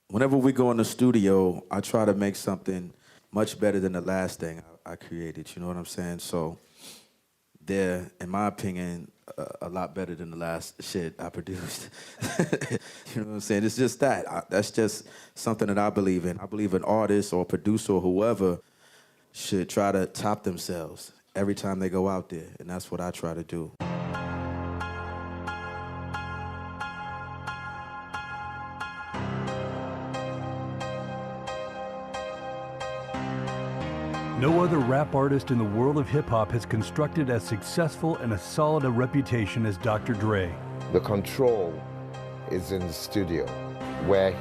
whenever we go in the studio, I try to make something much better than the last thing I created. You know what I'm saying? So they're, in my opinion, a lot better than the last shit I produced. You know what I'm saying? It's just that. That's just something that I believe in. I believe an artist or producer or whoever should try to top themselves every time they go out there, and that's what I try to do. No other rap artist in the world of hip-hop has constructed as successful and as solid a reputation as Dr. Dre. The control is in the studio, where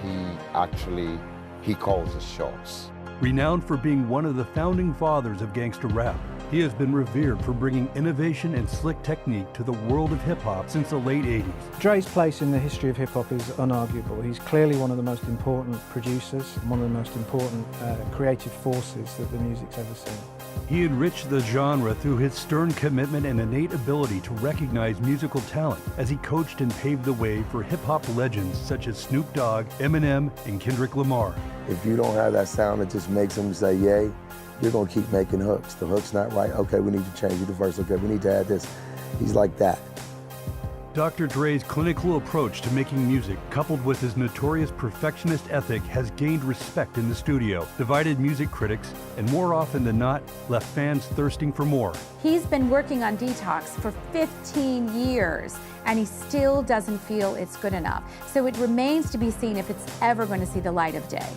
he calls the shots. Renowned for being one of the founding fathers of gangsta rap, he has been revered for bringing innovation and slick technique to the world of hip-hop since the late 80s. Dre's place in the history of hip-hop is unarguable. He's clearly one of the most important producers and one of the most important creative forces that the music's ever seen. He enriched the genre through his stern commitment and innate ability to recognize musical talent as he coached and paved the way for hip-hop legends such as Snoop Dogg, Eminem, and Kendrick Lamar. If you don't have that sound that just makes them say yay, you're gonna keep making hooks. The hook's not right, okay, we need to change the verse, okay, we need to add this. He's like that. Dr. Dre's clinical approach to making music, coupled with his notorious perfectionist ethic, has gained respect in the studio, divided music critics, and more often than not, left fans thirsting for more. He's been working on Detox for 15 years, and he still doesn't feel it's good enough. So it remains to be seen if it's ever going to see the light of day.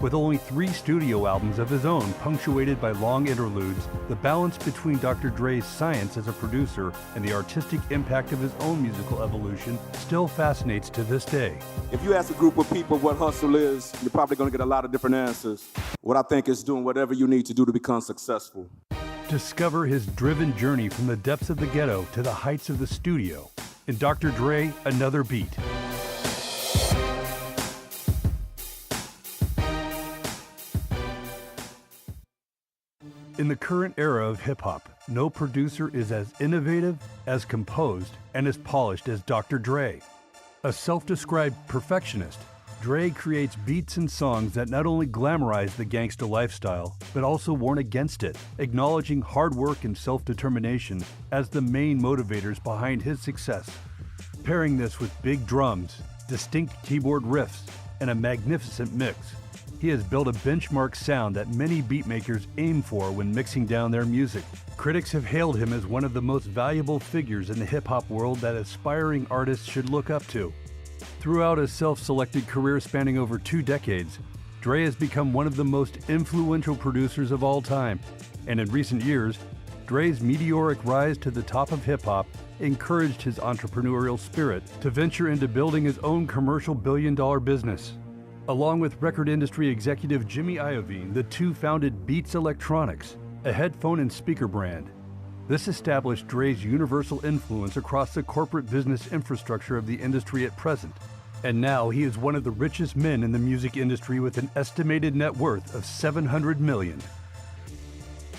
With only 3 studio albums of his own punctuated by long interludes, the balance between Dr. Dre's science as a producer and the artistic impact of his own musical evolution still fascinates to this day. If you ask a group of people what hustle is, you're probably going to get a lot of different answers. What I think is doing whatever you need to do to become successful. Discover his driven journey from the depths of the ghetto to the heights of the studio. In Dr. Dre, Another Beat. In the current era of hip-hop, no producer is as innovative, as composed, and as polished as Dr. Dre. A self-described perfectionist, Dre creates beats and songs that not only glamorize the gangsta lifestyle, but also warn against it, acknowledging hard work and self-determination as the main motivators behind his success. Pairing this with big drums, distinct keyboard riffs, and a magnificent mix, he has built a benchmark sound that many beatmakers aim for when mixing down their music. Critics have hailed him as one of the most valuable figures in the hip-hop world that aspiring artists should look up to. Throughout a self-selected career spanning over 2 decades, Dre has become one of the most influential producers of all time. And in recent years, Dre's meteoric rise to the top of hip-hop encouraged his entrepreneurial spirit to venture into building his own commercial billion-dollar business. Along with record industry executive Jimmy Iovine, the two founded Beats Electronics, a headphone and speaker brand. This established Dre's universal influence across the corporate business infrastructure of the industry at present. And now he is one of the richest men in the music industry with an estimated net worth of $700 million.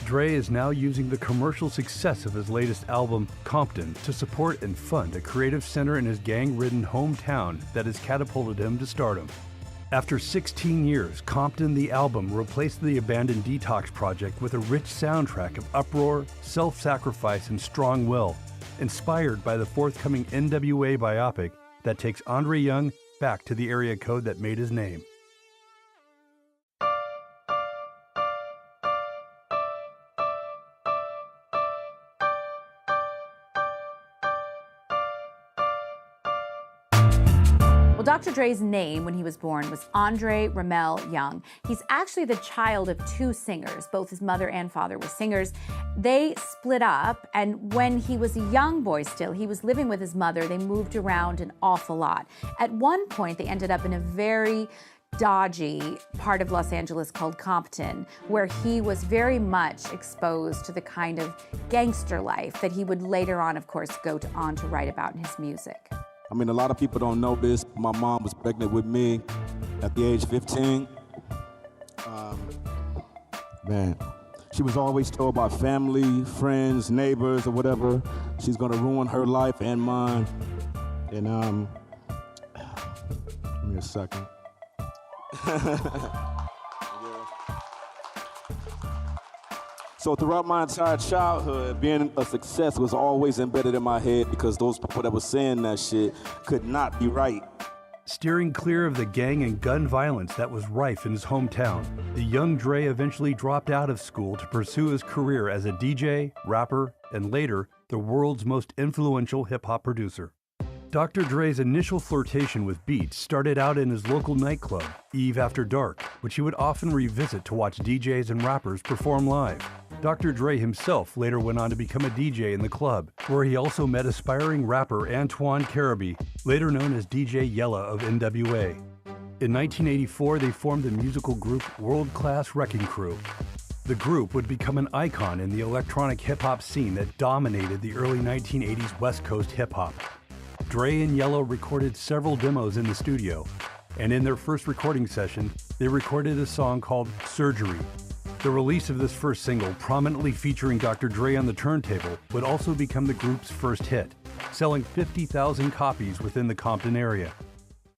Dre is now using the commercial success of his latest album, Compton, to support and fund a creative center in his gang-ridden hometown that has catapulted him to stardom. After 16 years, Compton the album replaced the abandoned Detox project with a rich soundtrack of uproar, self-sacrifice, and strong will, inspired by the forthcoming N.W.A. biopic that takes Romelle Young back to the area code that made his name. Well, Dr. Dre's name when he was born was Andre Romelle Young. He's actually the child of 2 singers. Both his mother and father were singers. They split up, and when he was a young boy still, he was living with his mother. They moved around an awful lot. At one point, they ended up in a very dodgy part of Los Angeles called Compton, where he was very much exposed to the kind of gangster life that he would later on, of course, go on to write about in his music. I mean, a lot of people don't know this. My mom was pregnant with me at the age of 15. Man, she was always told by family, friends, neighbors, or whatever, she's gonna ruin her life and mine. And give me a second. So throughout my entire childhood, being a success was always embedded in my head because those people that were saying that shit could not be right. Steering clear of the gang and gun violence that was rife in his hometown, the young Dre eventually dropped out of school to pursue his career as a DJ, rapper, and later, the world's most influential hip-hop producer. Dr. Dre's initial flirtation with beats started out in his local nightclub, Eve After Dark, which he would often revisit to watch DJs and rappers perform live. Dr. Dre himself later went on to become a DJ in the club, where he also met aspiring rapper Antoine Carabee, later known as DJ Yella of N.W.A. In 1984, they formed the musical group World Class Wreckin Cru. The group would become an icon in the electronic hip-hop scene that dominated the early 1980s West Coast hip-hop. Dre and Yella recorded several demos in the studio, and in their first recording session, they recorded a song called Surgery. The release of this first single, prominently featuring Dr. Dre on the turntable, would also become the group's first hit, selling 50,000 copies within the Compton area.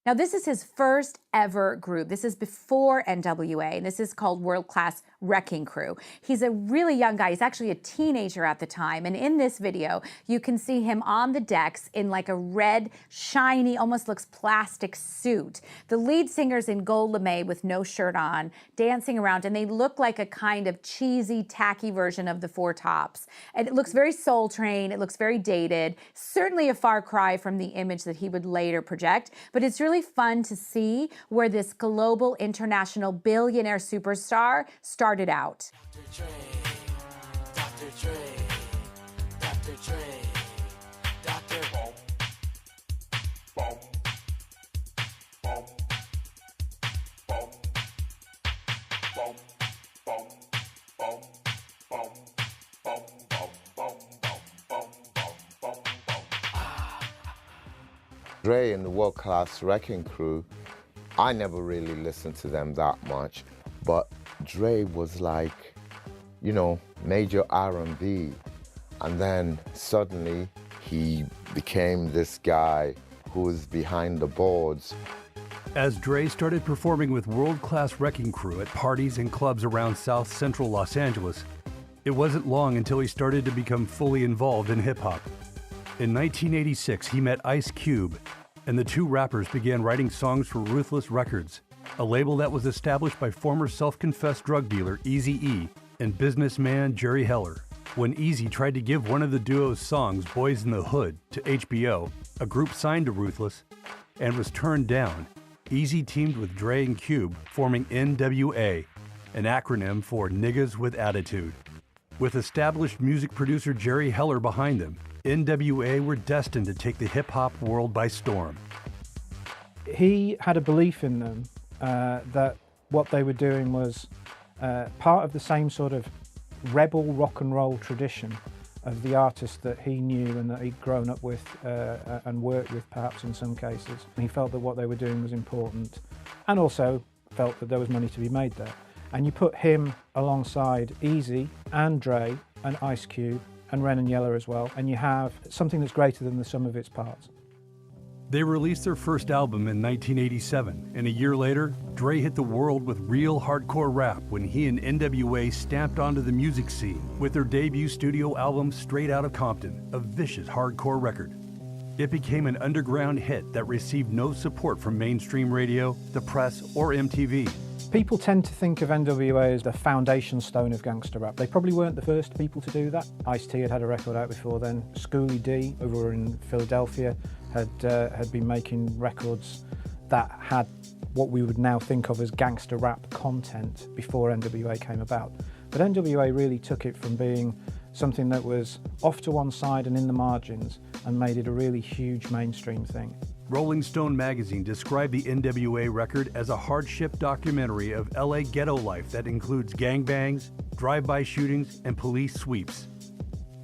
Now, this is his first ever group. This is before N.W.A, and this is called World Class Wreckin Cru. He's a really young guy. He's actually a teenager at the time, and in this video, you can see him on the decks in like a red, shiny, almost looks plastic suit. The lead singer's in gold lame with no shirt on, dancing around, and they look like a kind of cheesy, tacky version of the Four Tops. And it looks very Soul Train, it looks very dated, certainly a far cry from the image that he would later project, but it's really fun to see where this global international billionaire superstar started out. Dr. Dre, Dr. Dre, Dr. Boom, boom, boom, boom, boom, boom, boom, boom, boom, boom, boom, boom, boom. Dre and the World Class Wreckin Cru, I never really listened to them that much, but Dre was like, you know, major R&B, and then suddenly he became this guy who was behind the boards. As Dre started performing with World Class Wreckin Cru at parties and clubs around South Central Los Angeles, it wasn't long until he started to become fully involved in hip-hop. In 1986, he met Ice Cube, and the two rappers began writing songs for Ruthless Records, a label that was established by former self-confessed drug dealer Eazy-E and businessman Jerry Heller. When Eazy tried to give one of the duo's songs, Boys in the Hood, to HBO, a group signed to Ruthless, and was turned down, Eazy teamed with Dre and Cube, forming N.W.A, an acronym for Niggas with Attitude. With established music producer Jerry Heller behind them, N.W.A were destined to take the hip-hop world by storm. He had a belief in them that what they were doing was part of the same sort of rebel rock and roll tradition of the artists that he knew and that he'd grown up with and worked with perhaps in some cases. He felt that what they were doing was important and also felt that there was money to be made there. And you put him alongside Eazy and Dre and Ice Cube and Ren and Yella as well, and you have something that's greater than the sum of its parts. They released their first album in 1987, and a year later, Dre hit the world with real hardcore rap when he and N.W.A stamped onto the music scene with their debut studio album Straight Outta Compton, a vicious hardcore record. It became an underground hit that received no support from mainstream radio, the press, or MTV. People tend to think of N.W.A as the foundation stone of gangster rap. They probably weren't the first people to do that. Ice-T had had a record out before then. Schoolie D, over in Philadelphia, had been making records that had what we would now think of as gangster rap content before N.W.A came about. But N.W.A really took it from being something that was off to one side and in the margins and made it a really huge mainstream thing. Rolling Stone magazine described the N.W.A record as a hardship documentary of LA ghetto life that includes gangbangs, drive-by shootings, and police sweeps.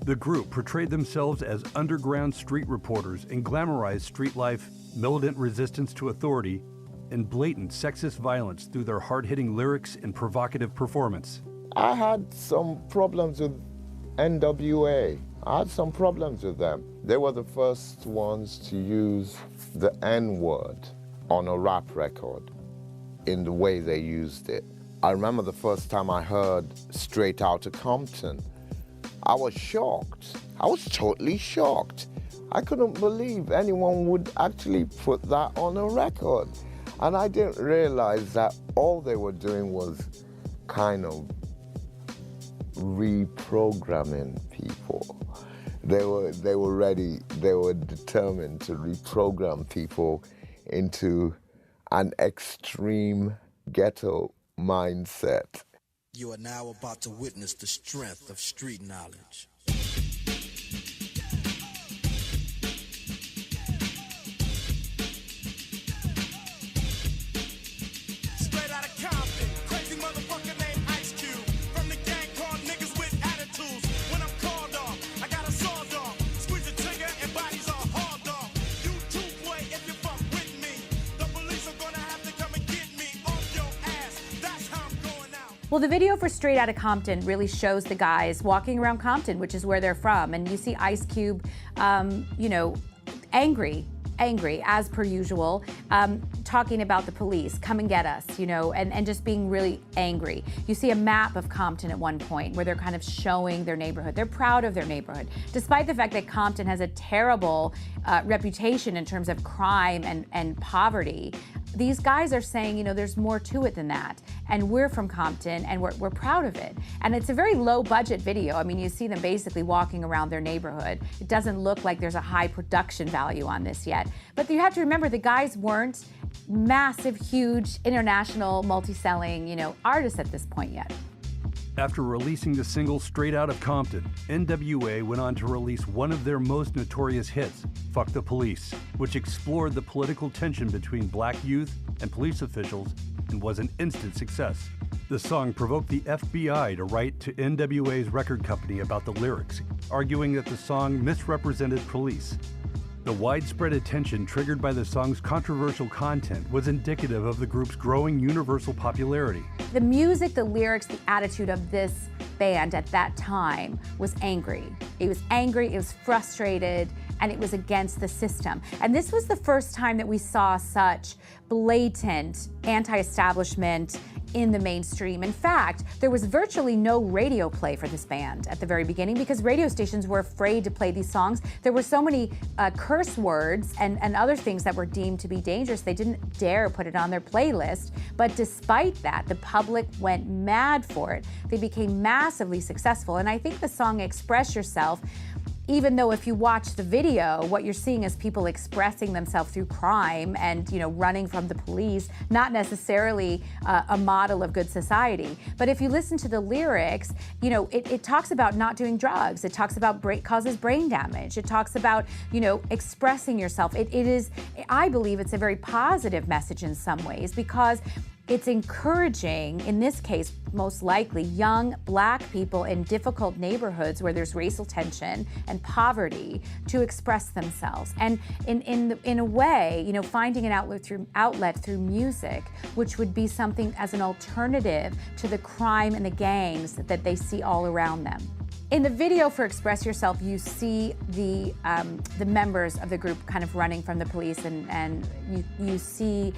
The group portrayed themselves as underground street reporters and glamorized street life, militant resistance to authority, and blatant sexist violence through their hard-hitting lyrics and provocative performance. I had some problems with N.W.A. I had some problems with them. They were the first ones to use the N-word on a rap record. in the way they used it. I remember the first time I heard Straight Outta Compton. I was shocked. I was totally shocked. I couldn't believe anyone would actually put that on a record. And I didn't realize that all they were doing was kind of reprogramming people. They were determined to reprogram people into an extreme ghetto mindset. You are now about to witness the strength of street knowledge. Straight out of Compton, crazy motherfucker named Ice Cube. From the gang called niggas with attitudes. When I'm called off, I got a sawed off. Squeeze the trigger and bodies are hauled off. You too, boy, if you fuck with me. The police are gonna have to come and get me off your ass. That's how I'm going out. Well, the video for Straight Outta Compton really shows the guys walking around Compton, which is where they're from. And you see Ice Cube, angry as per usual, talking about the police, come and get us, and just being really angry. You see a map of Compton at one point where they're kind of showing their neighborhood. They're proud of their neighborhood, despite the fact that Compton has a terrible reputation in terms of crime and poverty. These guys are saying, there's more to it than that. And we're from Compton and we're proud of it. And it's a very low budget video. I mean, you see them basically walking around their neighborhood. It doesn't look like there's a high production value on this yet. But you have to remember, the guys weren't massive, huge, international, multi-selling, artists at this point yet. After releasing the single Straight Outta Compton, N.W.A. went on to release one of their most notorious hits, Fuck the Police, which explored the political tension between black youth and police officials and was an instant success. The song provoked the FBI to write to N.W.A.'s record company about the lyrics, arguing that the song misrepresented police. The widespread attention triggered by the song's controversial content was indicative of the group's growing universal popularity. The music, the lyrics, the attitude of this band at that time was angry. It was angry, it was frustrated, and it was against the system. And this was the first time that we saw such blatant anti-establishment in the mainstream. In fact, there was virtually no radio play for this band at the very beginning because radio stations were afraid to play these songs. There were so many curse words and other things that were deemed to be dangerous, they didn't dare put it on their playlist. But despite that, the public went mad for it. They became massively successful. And I think the song Express Yourself, even though if you watch the video, what you're seeing is people expressing themselves through crime and, running from the police, not necessarily a model of good society. But if you listen to the lyrics, it talks about not doing drugs. It talks about causes brain damage. It talks about, expressing yourself. It is, I believe it's a very positive message in some ways because it's encouraging, in this case, most likely, young black people in difficult neighborhoods where there's racial tension and poverty to express themselves. And in a way, finding an outlet through music, which would be something as an alternative to the crime and the gangs that they see all around them. In the video for Express Yourself, you see the members of the group kind of running from the police, and you see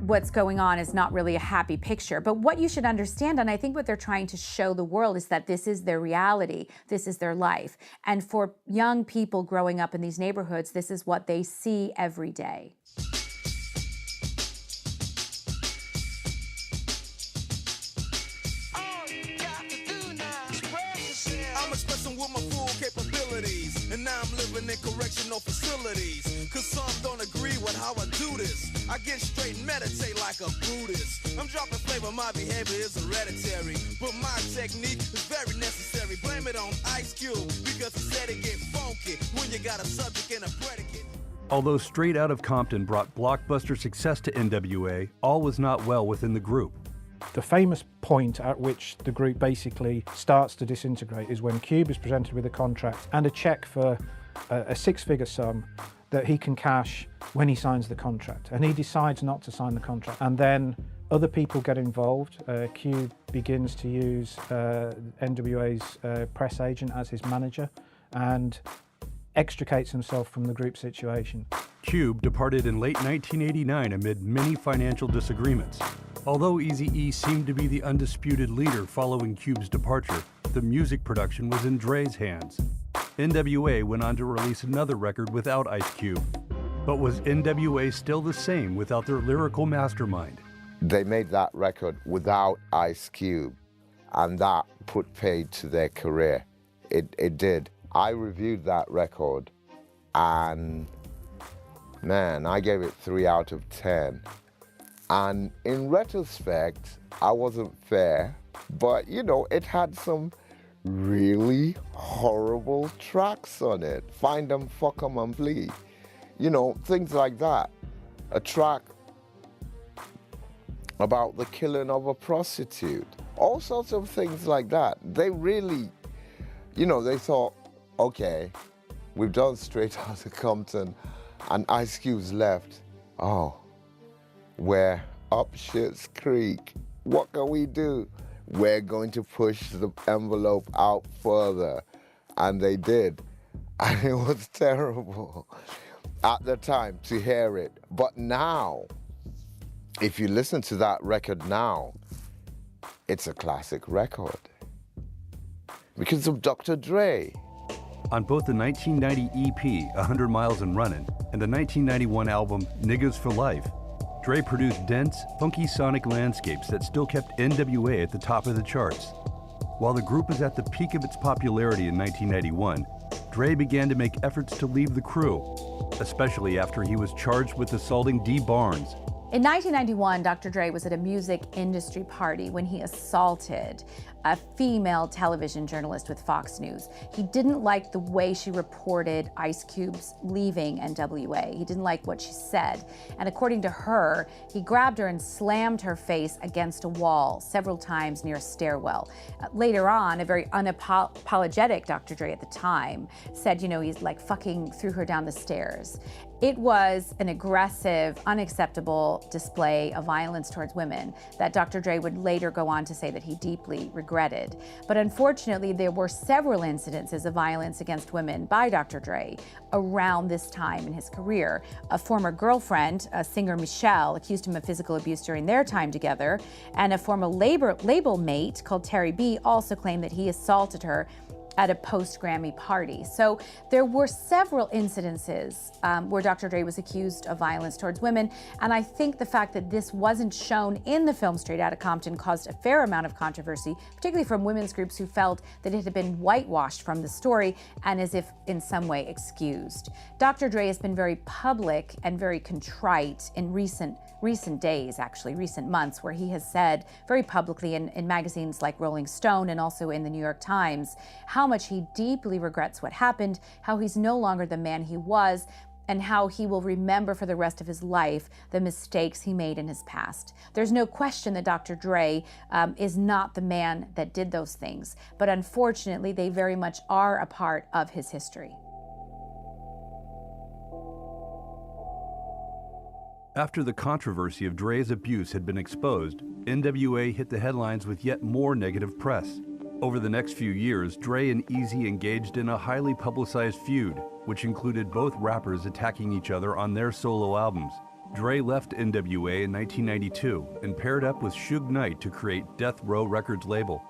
what's going on is not really a happy picture. But what you should understand, and I think what they're trying to show the world, is that this is their reality, this is their life. And for young people growing up in these neighborhoods, this is what they see every day. With my full capabilities, and now I'm living in correctional facilities. Cause some don't agree with how I do this. I get straight and meditate like a Buddhist. I'm dropping flavor, my behavior is hereditary, but my technique is very necessary. Blame it on Ice Cube, because he said it get funky when you got a subject and a predicate. Although Straight Outta Compton brought blockbuster success to N.W.A., all was not well within the group. The famous point at which the group basically starts to disintegrate is when Cube is presented with a contract and a check for a six-figure sum that he can cash when he signs the contract. And he decides not to sign the contract. And then other people get involved. Cube begins to use N.W.A.'s press agent as his manager. And extricates himself from the group situation. Cube departed in late 1989 amid many financial disagreements. Although Eazy-E seemed to be the undisputed leader following Cube's departure, the music production was in Dre's hands. N.W.A. went on to release another record without Ice Cube. But was N.W.A. still the same without their lyrical mastermind? They made that record without Ice Cube, and that put paid to their career. It did. I reviewed that record, and man, I gave it 3 out of 10. And in retrospect, I wasn't fair, but you know, it had some really horrible tracks on it. Find 'em, fuck 'em, and flee. You know, things like that. A track about the killing of a prostitute. All sorts of things like that. They really, you know, they thought, okay, we've done Straight Outta Compton and Ice Cube's left. Oh, we're up Schitt's Creek. What can we do? We're going to push the envelope out further. And they did. And it was terrible at the time to hear it. But now, if you listen to that record now, it's a classic record because of Dr. Dre. On both the 1990 EP, 100 Miles and Runnin', and the 1991 album, Niggas for Life, Dre produced dense, funky sonic landscapes that still kept N.W.A. at the top of the charts. While the group was at the peak of its popularity in 1991, Dre began to make efforts to leave the crew, especially after he was charged with assaulting Dee Barnes. In 1991, Dr. Dre was at a music industry party when he assaulted a female television journalist with Fox News. He didn't like the way she reported Ice Cube's leaving N.W.A. He didn't like what she said. And according to her, he grabbed her and slammed her face against a wall several times near a stairwell. Later on, a very unapologetic Dr. Dre at the time said, you know, he's like fucking threw her down the stairs. It was an aggressive, unacceptable display of violence towards women that Dr. Dre would later go on to say that he deeply regretted. But unfortunately, there were several incidences of violence against women by Dr. Dre around this time in his career. A former girlfriend, singer Michelle, accused him of physical abuse during their time together, and a former label mate called Terry B also claimed that he assaulted her at a post-Grammy party. So there were several incidences where Dr. Dre was accused of violence towards women, and I think the fact that this wasn't shown in the film Straight Outta Compton caused a fair amount of controversy, particularly from women's groups who felt that it had been whitewashed from the story and as if in some way excused. Dr. Dre has been very public and very contrite in recent days, actually, recent months, where he has said very publicly in magazines like Rolling Stone and also in the New York Times how much he deeply regrets what happened, how he's no longer the man he was, and how he will remember for the rest of his life the mistakes he made in his past. There's no question that Dr. Dre is not the man that did those things, but unfortunately, they very much are a part of his history. After the controversy of Dre's abuse had been exposed, N.W.A. hit the headlines with yet more negative press. Over the next few years, Dre and Eazy engaged in a highly publicized feud, which included both rappers attacking each other on their solo albums. Dre left N.W.A. in 1992 and paired up with Suge Knight to create Death Row Records label.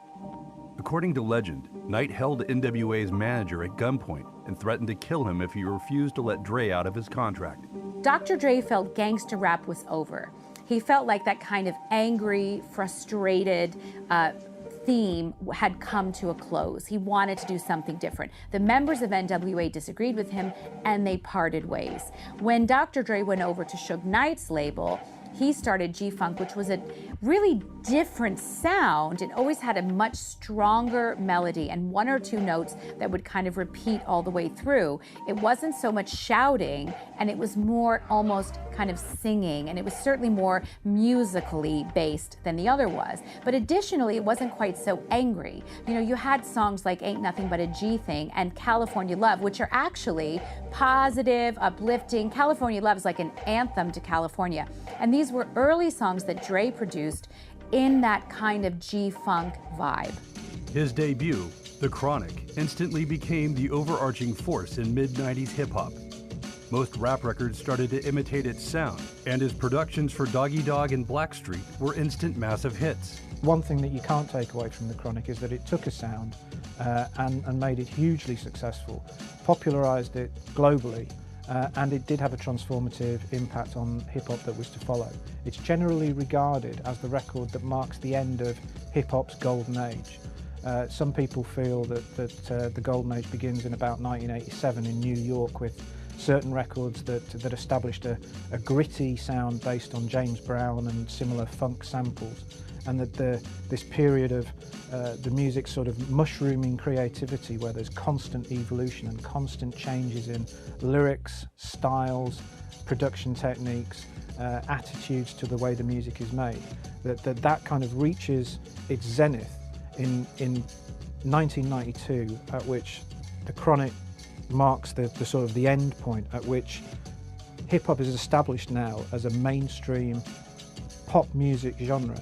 According to legend, Knight held N.W.A.'s manager at gunpoint and threatened to kill him if he refused to let Dre out of his contract. Dr. Dre felt gangsta rap was over. He felt like that kind of angry, frustrated theme had come to a close. He wanted to do something different. The members of N.W.A. disagreed with him and they parted ways. When Dr. Dre went over to Suge Knight's label, he started G-Funk, which was a really different sound. It always had a much stronger melody and one or two notes that would kind of repeat all the way through. It wasn't so much shouting, and it was more almost kind of singing, and it was certainly more musically based than the other was. But additionally, it wasn't quite so angry. You know, you had songs like Ain't Nothing But a G Thing and California Love, which are actually positive, uplifting. California Love is like an anthem to California. And these were early songs that Dre produced in that kind of G-Funk vibe. His debut, The Chronic instantly became the overarching force in mid-90s hip-hop. Most rap records started to imitate its sound, and his productions for Doggy Dogg and Blackstreet were instant massive hits. One thing that you can't take away from The Chronic is that it took a sound and made it hugely successful, popularised it globally, and it did have a transformative impact on hip-hop that was to follow. It's generally regarded as the record that marks the end of hip-hop's golden age. Some people feel that the golden age begins in about 1987 in New York with certain records that established a gritty sound based on James Brown and similar funk samples, and that this period of the music sort of mushrooming creativity where there's constant evolution and constant changes in lyrics, styles, production techniques, attitudes to the way the music is made, that kind of reaches its zenith in 1992, at which The Chronic marks the sort of the end point at which hip-hop is established now as a mainstream pop music genre,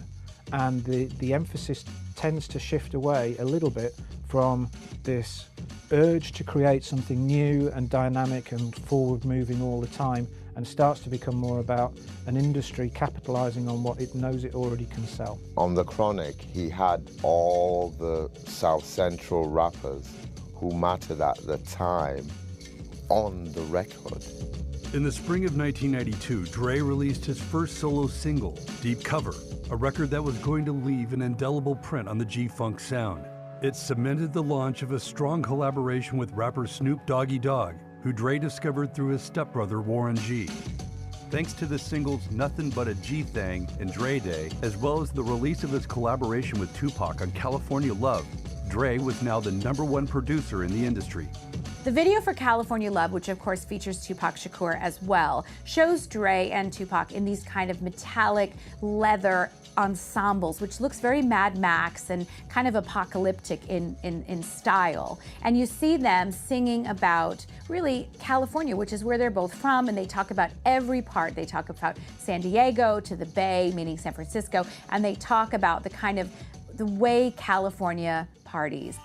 and the emphasis tends to shift away a little bit from this urge to create something new and dynamic and forward-moving all the time, and starts to become more about an industry capitalising on what it knows it already can sell. On The Chronic, he had all the South Central rappers who mattered at the time on the record. In the spring of 1992, Dre released his first solo single, Deep Cover, a record that was going to leave an indelible print on the G-Funk sound. It cemented the launch of a strong collaboration with rapper Snoop Doggy Dogg, who Dre discovered through his stepbrother Warren G. Thanks to the singles Nothing But a G Thang and Dre Day, as well as the release of his collaboration with Tupac on California Love, Dre was now the #1 producer in the industry. The video for California Love, which of course features Tupac Shakur as well, shows Dre and Tupac in these kind of metallic leather ensembles, which looks very Mad Max and kind of apocalyptic in style. And you see them singing about really California, which is where they're both from, and they talk about every part. They talk about San Diego to the Bay, meaning San Francisco, and they talk about the kind of the way California parties.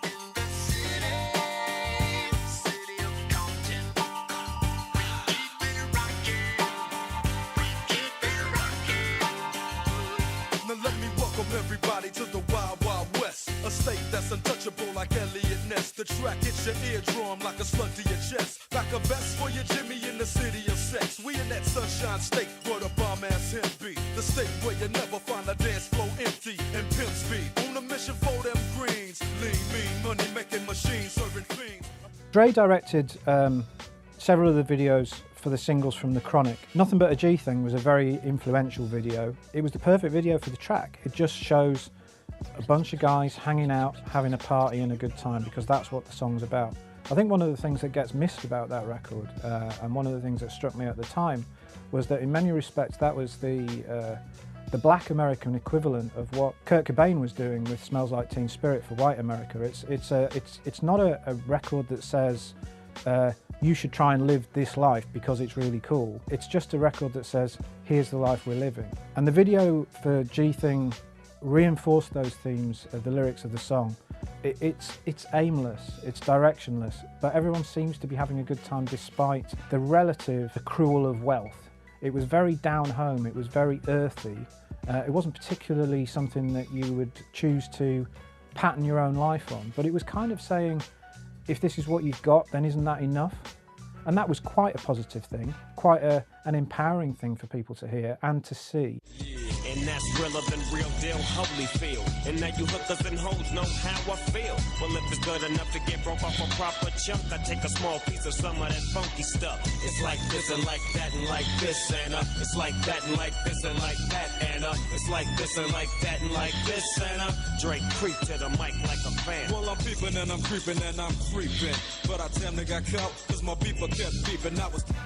Everybody to the Wild Wild West, a state that's untouchable like Elliot Ness. The track hits your eardrum like a slug to your chest, like a vest for your Jimmy in the city of sex. We in that sunshine state where the bomb ass him be, the state where you never find a dance floor empty and pimp speed. On a mission for them greens, lean, mean, money making machines serving fiends. Dre directed several of the videos for the singles from The Chronic. Nothing But a G Thing was a very influential video. It was the perfect video for the track. It just shows a bunch of guys hanging out, having a party and a good time, because that's what the song's about. I think one of the things that gets missed about that record, and one of the things that struck me at the time, was that in many respects that was the black American equivalent of what Kurt Cobain was doing with Smells Like Teen Spirit for white America. It's not a record that says you should try and live this life because it's really cool. It's just a record that says, here's the life we're living. And the video for G Thing reinforced those themes of the lyrics of the song. It's aimless, it's directionless, but everyone seems to be having a good time despite the relative accrual of wealth. It was very down home, it was very earthy. It wasn't particularly something that you would choose to pattern your own life on, but it was kind of saying, if this is what you've got, then isn't that enough? And that was quite a positive thing, quite an empowering thing for people to hear and to see. And that's realer than real deal, holy feel. And now you hookers and hoes know how I feel. Well, if it's good enough to get broke off a proper chunk, I take a small piece of some of that funky stuff. It's like this and like that and like this, and it's like that and like this and like that, and it's like this and like that and like this, and Drake creep to the mic like a fan. Well, I'm peeping and I'm creeping and I'm creeping, but I damn near got caught because my beeper kept beeping.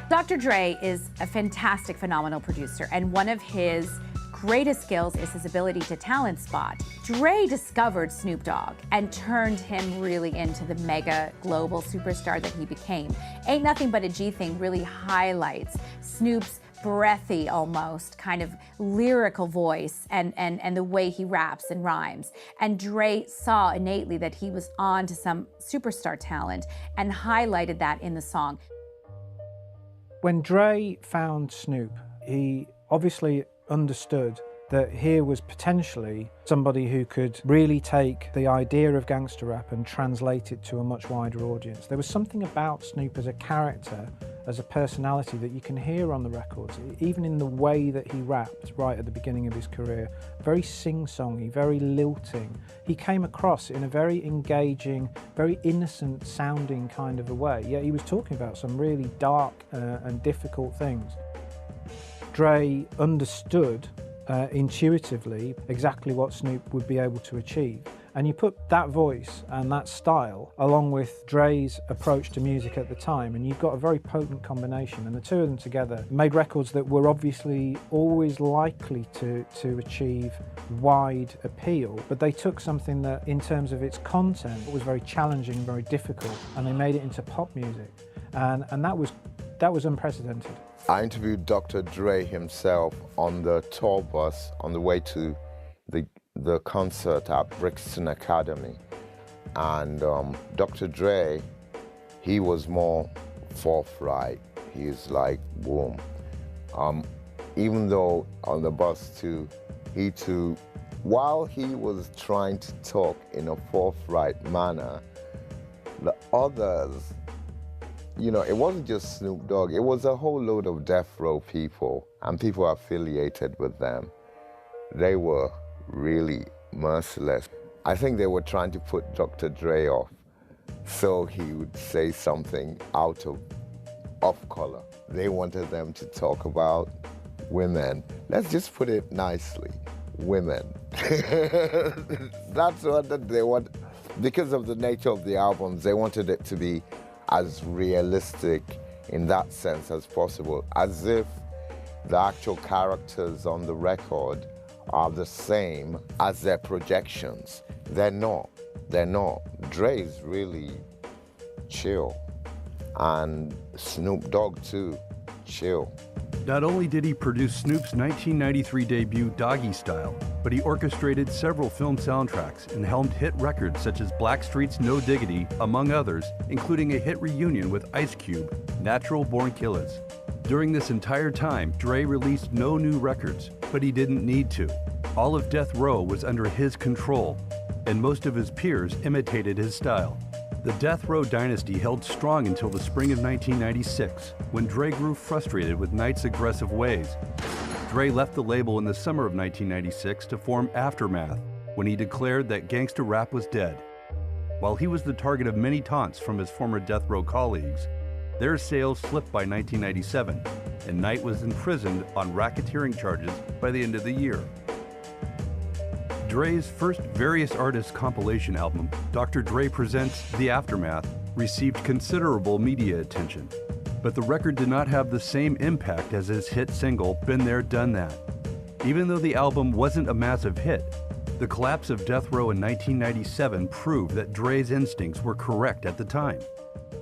Dr. Dre is a fantastic, phenomenal producer, and one of his greatest skills is his ability to talent spot. Dre discovered Snoop Dogg and turned him really into the mega global superstar that he became. Ain't Nothing But a G Thing really highlights Snoop's breathy almost, kind of lyrical voice and the way he raps and rhymes. And Dre saw innately that he was on to some superstar talent and highlighted that in the song. When Dre found Snoop, he obviously understood that here was potentially somebody who could really take the idea of gangster rap and translate it to a much wider audience. There was something about Snoop as a character, as a personality that you can hear on the records, even in the way that he rapped right at the beginning of his career. Very sing-songy, very lilting. He came across in a very engaging, very innocent sounding kind of a way, yet he was talking about some really dark and difficult things. Dre understood intuitively exactly what Snoop would be able to achieve. And you put that voice and that style along with Dre's approach to music at the time, and you've got a very potent combination, and the two of them together made records that were obviously always likely to achieve wide appeal, but they took something that in terms of its content was very challenging, very difficult, and they made it into pop music, and that was unprecedented. I interviewed Dr. Dre himself on the tour bus on the way to the concert at Brixton Academy. And Dr. Dre, he was more forthright. He's like, boom. Even though on the bus too, while he was trying to talk in a forthright manner, the others, you know, it wasn't just Snoop Dogg, it was a whole load of death row people and people affiliated with them. They were really merciless. I think they were trying to put Dr. Dre off so he would say something out of off-color. They wanted them to talk about women. Let's just put it nicely, women. That's what they want. Because of the nature of the albums, they wanted it to be as realistic in that sense as possible, as if the actual characters on the record are the same as their projections. They're not. Dre's really chill, and Snoop Dogg too, chill. Not only did he produce Snoop's 1993 debut Doggy Style, but he orchestrated several film soundtracks and helmed hit records such as Blackstreet's No Diggity, among others, including a hit reunion with Ice Cube, Natural Born Killers. During this entire time, Dre released no new records, but he didn't need to. All of Death Row was under his control, and most of his peers imitated his style. The Death Row dynasty held strong until the spring of 1996, when Dre grew frustrated with Knight's aggressive ways. Dre left the label in the summer of 1996 to form Aftermath, when he declared that gangsta rap was dead. While he was the target of many taunts from his former Death Row colleagues, their sales slipped by 1997, and Knight was imprisoned on racketeering charges by the end of the year. Dre's first Various Artists compilation album, Dr. Dre Presents The Aftermath, received considerable media attention, but the record did not have the same impact as his hit single, Been There, Done That. Even though the album wasn't a massive hit, the collapse of Death Row in 1997 proved that Dre's instincts were correct at the time.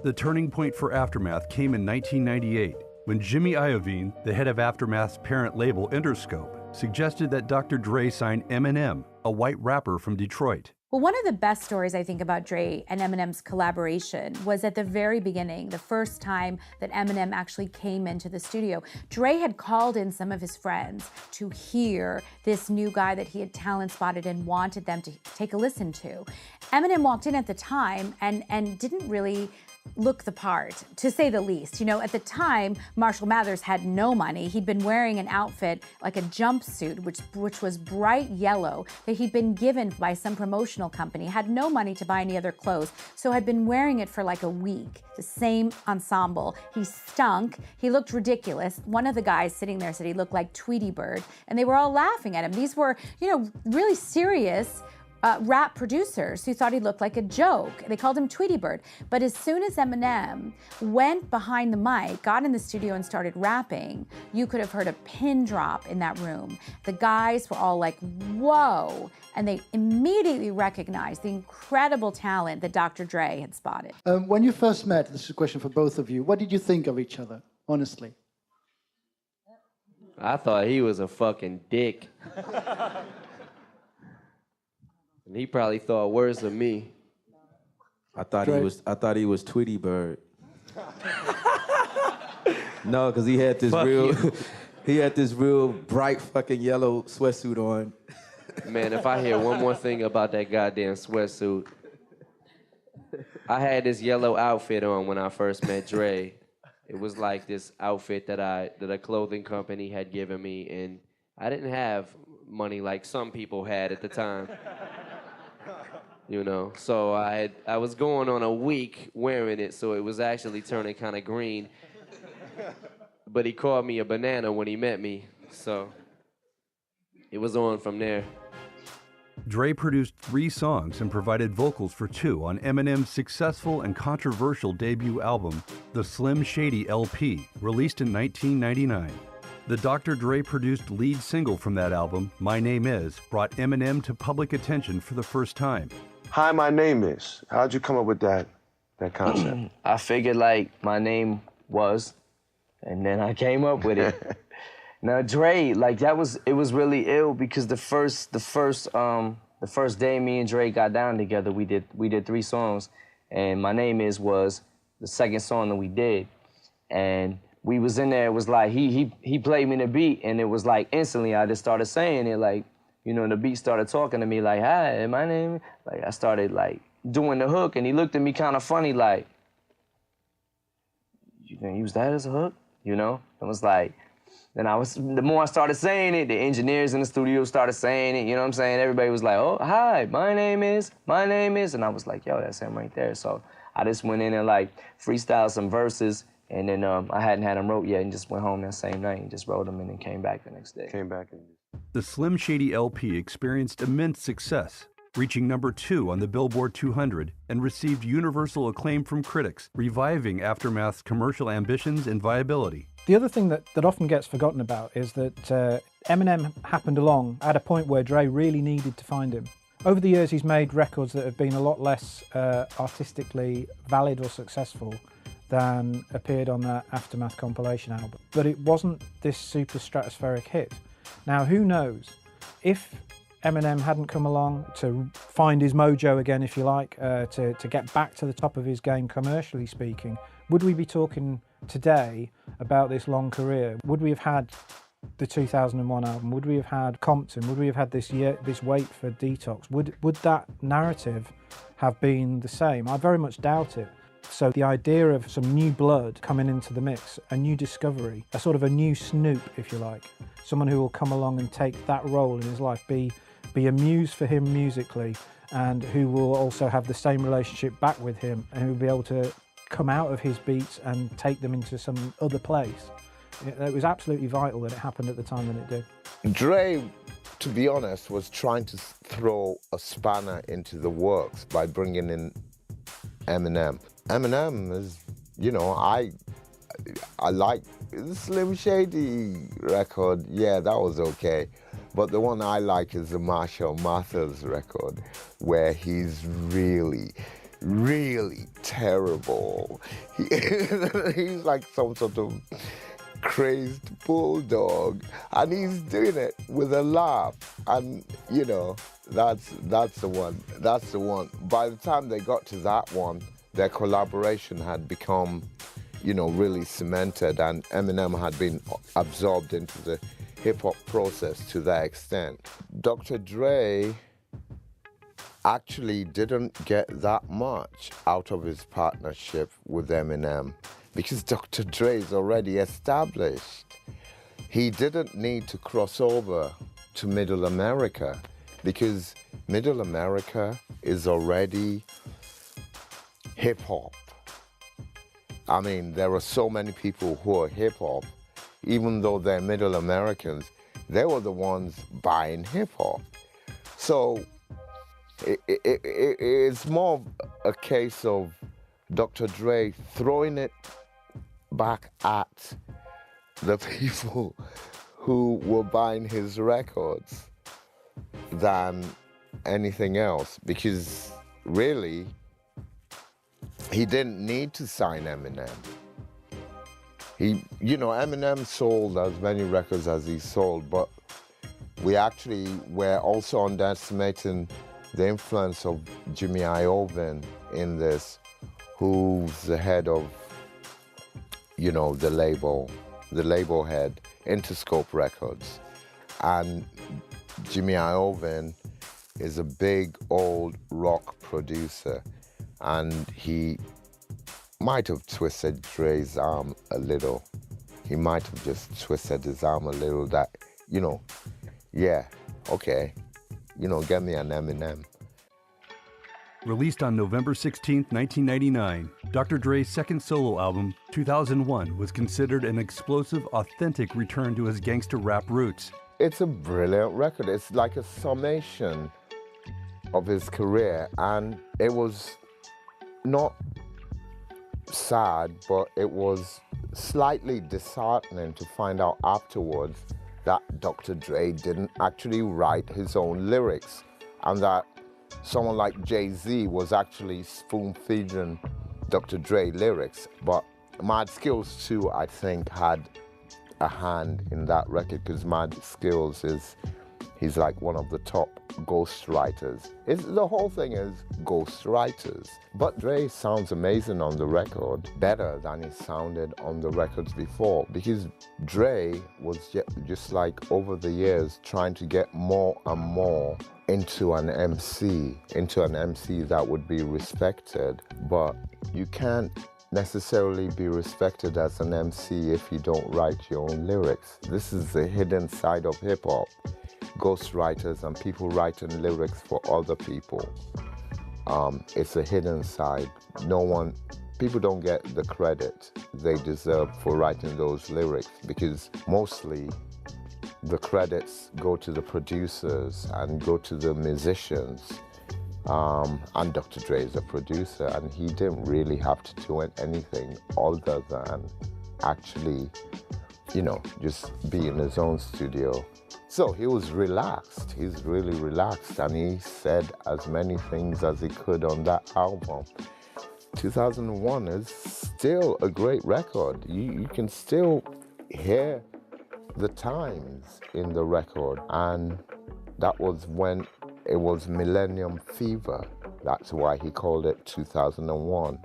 The turning point for Aftermath came in 1998, when Jimmy Iovine, the head of Aftermath's parent label Interscope, suggested that Dr. Dre sign Eminem, a white rapper from Detroit. Well, one of the best stories I think about Dre and Eminem's collaboration was at the very beginning, the first time that Eminem actually came into the studio. Dre had called in some of his friends to hear this new guy that he had talent spotted and wanted them to take a listen to. Eminem walked in at the time and didn't really look the part, to say the least. You know, at the time, Marshall Mathers had no money. He'd been wearing an outfit, like a jumpsuit, which was bright yellow, that he'd been given by some promotional company, had no money to buy any other clothes, so had been wearing it for like a week, the same ensemble. He stunk, he looked ridiculous. One of the guys sitting there said he looked like Tweety Bird, and they were all laughing at him. These were, you know, really serious rap producers who thought he looked like a joke. They called him Tweety Bird. But as soon as Eminem went behind the mic, got in the studio and started rapping, you could have heard a pin drop in that room. The guys were all like, whoa. And they immediately recognized the incredible talent that Dr. Dre had spotted. When you first met, this is a question for both of you, what did you think of each other, honestly? I thought he was a fucking dick. And he probably thought worse of me. I thought he was Tweety Bird. No, because he had this he had this real bright fucking yellow sweatsuit on. Man, if I hear one more thing about that goddamn sweatsuit. I had this yellow outfit on when I first met Dre. It was like this outfit that a clothing company had given me, and I didn't have money like some people had at the time. You know, so I was going on a week wearing it, so it was actually turning kind of green. But he called me a banana when he met me, so it was on from there. Dre produced 3 songs and provided vocals for 2 on Eminem's successful and controversial debut album, the Slim Shady LP, released in 1999. The Dr. Dre produced lead single from that album, My Name Is, brought Eminem to public attention for the first time. Hi, my name is. How'd you come up with that concept? I figured like my name was, and then I came up with it. Now Dre, like it was really ill because the first day me and Dre got down together, we did 3 songs, and My Name Is was the second song that we did, and we was in there. It was like he played me the beat, and it was like instantly I just started saying it, like, you know, the beat started talking to me like, hi, my name, like I started like doing the hook, and he looked at me kind of funny like, you gonna use that as a hook, you know? It was like. And the more I started saying it, the engineers in the studio started saying it, you know what I'm saying? Everybody was like, oh, hi, my name is. And I was like, yo, that's him right there. So I just went in and like freestyled some verses, and then I hadn't had them wrote yet, and just went home that same night and just wrote them and then came back the next day. The Slim Shady LP experienced immense success, reaching number 2 on the Billboard 200 and received universal acclaim from critics, reviving Aftermath's commercial ambitions and viability. The other thing that often gets forgotten about is that Eminem happened along at a point where Dre really needed to find him. Over the years, he's made records that have been a lot less artistically valid or successful than appeared on that Aftermath compilation album. But it wasn't this super stratospheric hit. Now, who knows? If Eminem hadn't come along to find his mojo again, if you like, to get back to the top of his game commercially speaking, would we be talking today about this long career? Would we have had the 2001 album? Would we have had Compton? Would we have had this wait for Detox? Would that narrative have been the same? I very much doubt it. So the idea of some new blood coming into the mix, a new discovery, a sort of a new Snoop, if you like, someone who will come along and take that role in his life, be a muse for him musically, and who will also have the same relationship back with him, and who will be able to come out of his beats and take them into some other place. It was absolutely vital that it happened at the time that it did. Dre, to be honest, was trying to throw a spanner into the works by bringing in Eminem. Eminem is, you know, I like the Slim Shady record. Yeah, that was okay. But the one I like is the Marshall Mathers record, where he's really terrible. He's like some sort of crazed bulldog, and he's doing it with a laugh. And you know, that's the one. That's the one. By the time they got to that one, their collaboration had become, you know, really cemented, and Eminem had been absorbed into the hip-hop process to that extent. Dr. Dre actually didn't get that much out of his partnership with Eminem because Dr. Dre is already established. He didn't need to cross over to Middle America because Middle America is already hip-hop. I mean, there are so many people who are hip-hop, even though they're Middle Americans, they were the ones buying hip-hop. So it's more a case of Dr. Dre throwing it back at the people who were buying his records than anything else, because really, he didn't need to sign Eminem. Eminem sold as many records as he sold, but we actually were also underestimating the influence of Jimmy Iovine in this, who's the head of, the label head, Interscope Records. And Jimmy Iovine is a big old rock producer, and he might have twisted Dre's arm a little. He might have just twisted his arm a little that, yeah, okay, get me an Eminem. Released on November 16, 1999, Dr. Dre's second solo album, 2001, was considered an explosive, authentic return to his gangster rap roots. It's a brilliant record. It's like a summation of his career, and it was not sad, but it was slightly disheartening to find out afterwards that Dr. Dre didn't actually write his own lyrics, and that someone like Jay-Z was actually spoon-feeding Dr. Dre lyrics. But Mad Skillz too, I think, had a hand in that record, because Mad Skillz he's like one of the top ghost writers. The whole thing is ghost writers. But Dre sounds amazing on the record, better than he sounded on the records before, because Dre was just like over the years trying to get more and more into an MC that would be respected. But you can't necessarily be respected as an MC if you don't write your own lyrics. This is the hidden side of hip-hop. Ghost writers and people writing lyrics for other people. It's a hidden side. People don't get the credit they deserve for writing those lyrics, because mostly the credits go to the producers and go to the musicians. And Dr. Dre is a producer, and he didn't really have to do anything other than actually, just be in his own studio. So he was relaxed. He's really relaxed, and he said as many things as he could on that album. 2001 is still a great record. You can still hear the times in the record, and that was when it was Millennium Fever. That's why he called it 2001.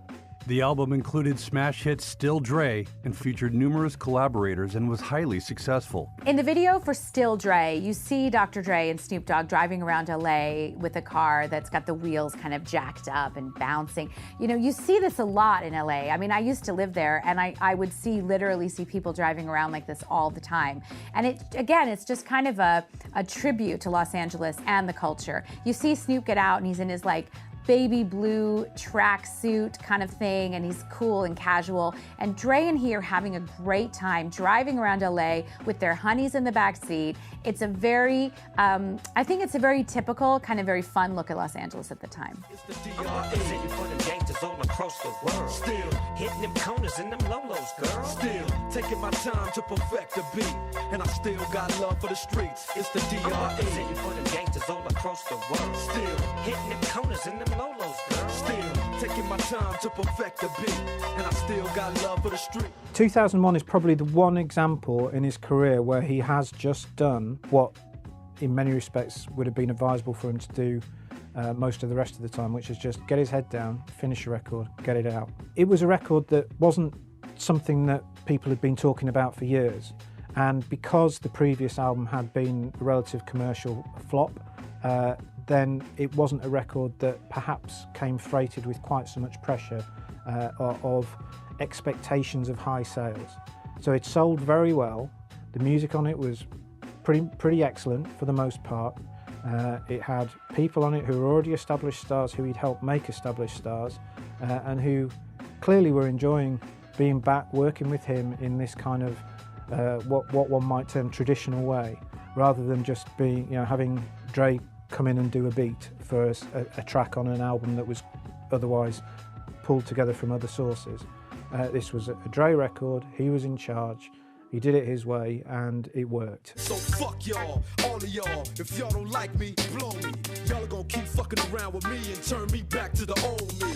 The album included smash hit Still Dre and featured numerous collaborators and was highly successful. In the video for Still Dre, you see Dr. Dre and Snoop Dogg driving around LA with a car that's got the wheels kind of jacked up and bouncing. You see this a lot in LA. I mean, I used to live there, and I would literally see people driving around like this all the time. And it's just kind of a tribute to Los Angeles and the culture. You see Snoop get out, and he's in his baby blue tracksuit kind of thing, and he's cool and casual. And Dre and he are having a great time driving around LA with their honeys in the back seat. It's a very, I think it's a very typical, kind of very fun look at Los Angeles at the time. All across the world. Still hitting them corners and them lolos, girl. Still taking my time to perfect the beat, and I still got love for the streets. It's the DRE. Representing for them gangsters all across the world. Still hitting them corners and them lolos, girl. Still taking my time to perfect the beat, and I still got love for the street. 2001 is probably the one example in his career where he has just done what, in many respects, would have been advisable for him to do most of the rest of the time, which is just get his head down, finish a record, get it out. It was a record that wasn't something that people had been talking about for years, and because the previous album had been a relative commercial flop, then it wasn't a record that perhaps came freighted with quite so much pressure of expectations of high sales. So it sold very well. The music on it was pretty excellent for the most part. It had people on it who were already established stars, who he'd helped make established stars, and who clearly were enjoying being back working with him in this kind of what one might term traditional way, rather than just having Dre come in and do a beat for a track on an album that was otherwise pulled together from other sources. This was a Dre record. He was in charge. He did it his way, and it worked. So fuck y'all, all of y'all. If y'all don't like me, blow me. Y'all are gonna keep fucking around with me and turn me back to the old me.